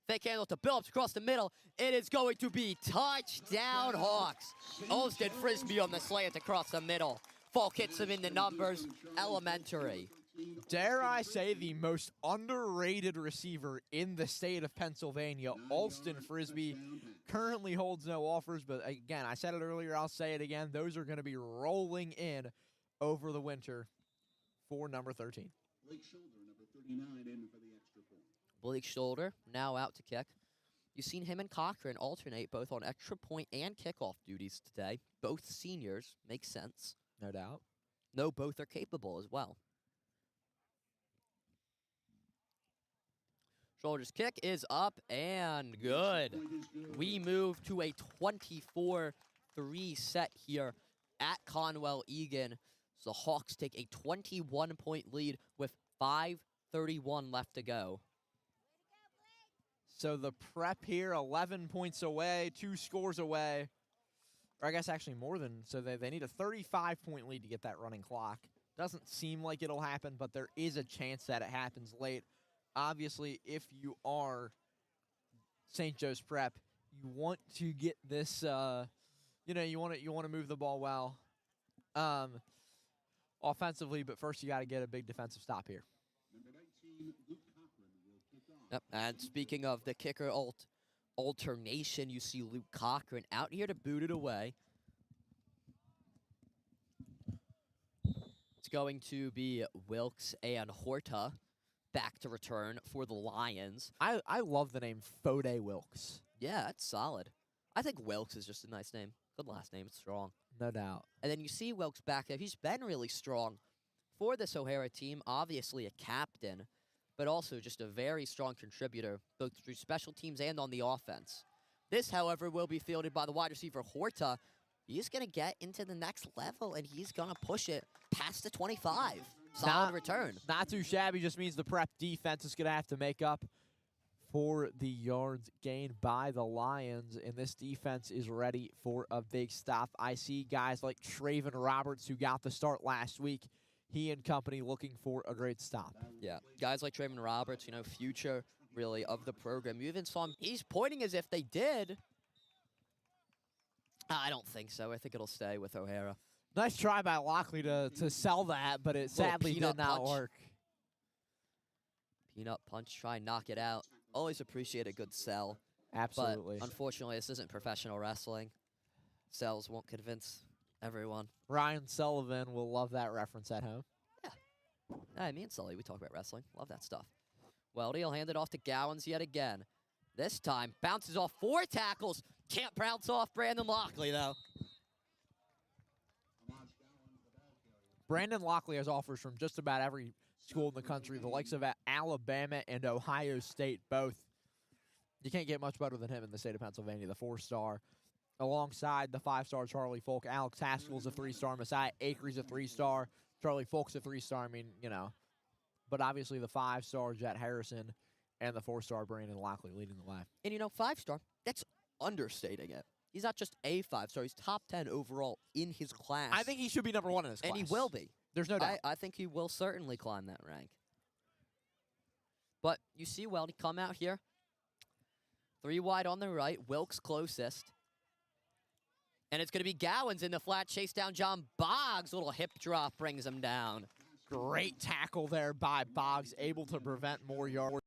Fake handle to Billups across the middle. It is going to be touchdown Hawks. Alston Frisbee on the slant across the middle. Falk hits him in the numbers. Elementary. Dare I say the most underrated receiver in the state of Pennsylvania, Alston Frisbee, currently holds no offers. But again, I said it earlier, I'll say it again. Those are going to be rolling in over the winter for number 13. Blake Shoulder, number 39, in for the extra point. Blake Shoulder now out to kick. You've seen him and Cochran alternate both on extra point and kickoff duties today. Both seniors. Makes sense. No doubt. No, both are capable as well. Shoulders kick is up and good. We move to a 24-3 set here at Conwell-Egan. So the Hawks take a 21-point lead with 5:31 left to go. So the Prep here, 11 points away, 2 scores away. Or I guess actually more than, so they need a 35-point lead to get that running clock. Doesn't seem like it'll happen, but there is a chance that it happens late. Obviously, if you are St. Joe's Prep, you want to get this, you want to move the ball well offensively, but first you got to get a big defensive stop here. Number 19, Luke Cochran will kick off. Yep. And speaking of the kicker alternation, you see Luke Cochran out here to boot it away. It's going to be Wilkes and Horta back to return for the Lions. I love the name Fode Wilkes. Yeah, that's solid. I think Wilkes is just a nice name. Good last name. It's strong. No doubt. And then you see Wilkes back there. He's been really strong for this O'Hara team. Obviously a captain, but also just a very strong contributor, both through special teams and on the offense. This, however, will be fielded by the wide receiver Horta. He's going to get into the next level, and he's going to push it past the 25. Solid return. Not too shabby, just means the Prep defense is going to have to make up for the yards gained by the Lions, and this defense is ready for a big stop. I see guys like Traven Roberts, who got the start last week. He and company looking for a great stop. Yeah, guys like Traven Roberts, future, really, of the program. You even saw him. He's pointing as if they did. I don't think so. I think it'll stay with O'Hara. Nice try by Lockley to sell that, but it sadly did not work. Peanut punch, try and knock it out. Always appreciate a good sell. Absolutely. But unfortunately, this isn't professional wrestling. Sells won't convince everyone. Ryan Sullivan will love that reference at home. Yeah. Me and Sully, we talk about wrestling. Love that stuff. Weldy will hand it off to Gowans yet again. This time, bounces off 4 tackles. Can't bounce off Brandon Lockley, though. Brandon Lockley has offers from just about every school in the country, the likes of Alabama and Ohio State both. You can't get much better than him in the state of Pennsylvania, the 4-star. Alongside the 5-star Charlie Folk, Alex Haskell's a 3-star, Messiah Akery's a 3-star, Charlie Folk's a 3-star. I mean, But obviously the 5-star Jet Harrison and the 4-star Brandon Lockley leading the way. And 5-star, that's understating it. He's not just a 5-star, he's top 10 overall in his class. I think he should be number 1 in his class. And he will be. There's no doubt. I think he will certainly climb that rank. But you see Weldy come out here. 3 wide on the right, Wilkes closest. And it's going to be Gowans in the flat, chase down John Boggs. Little hip drop brings him down. Great tackle there by Boggs, able to prevent more yards.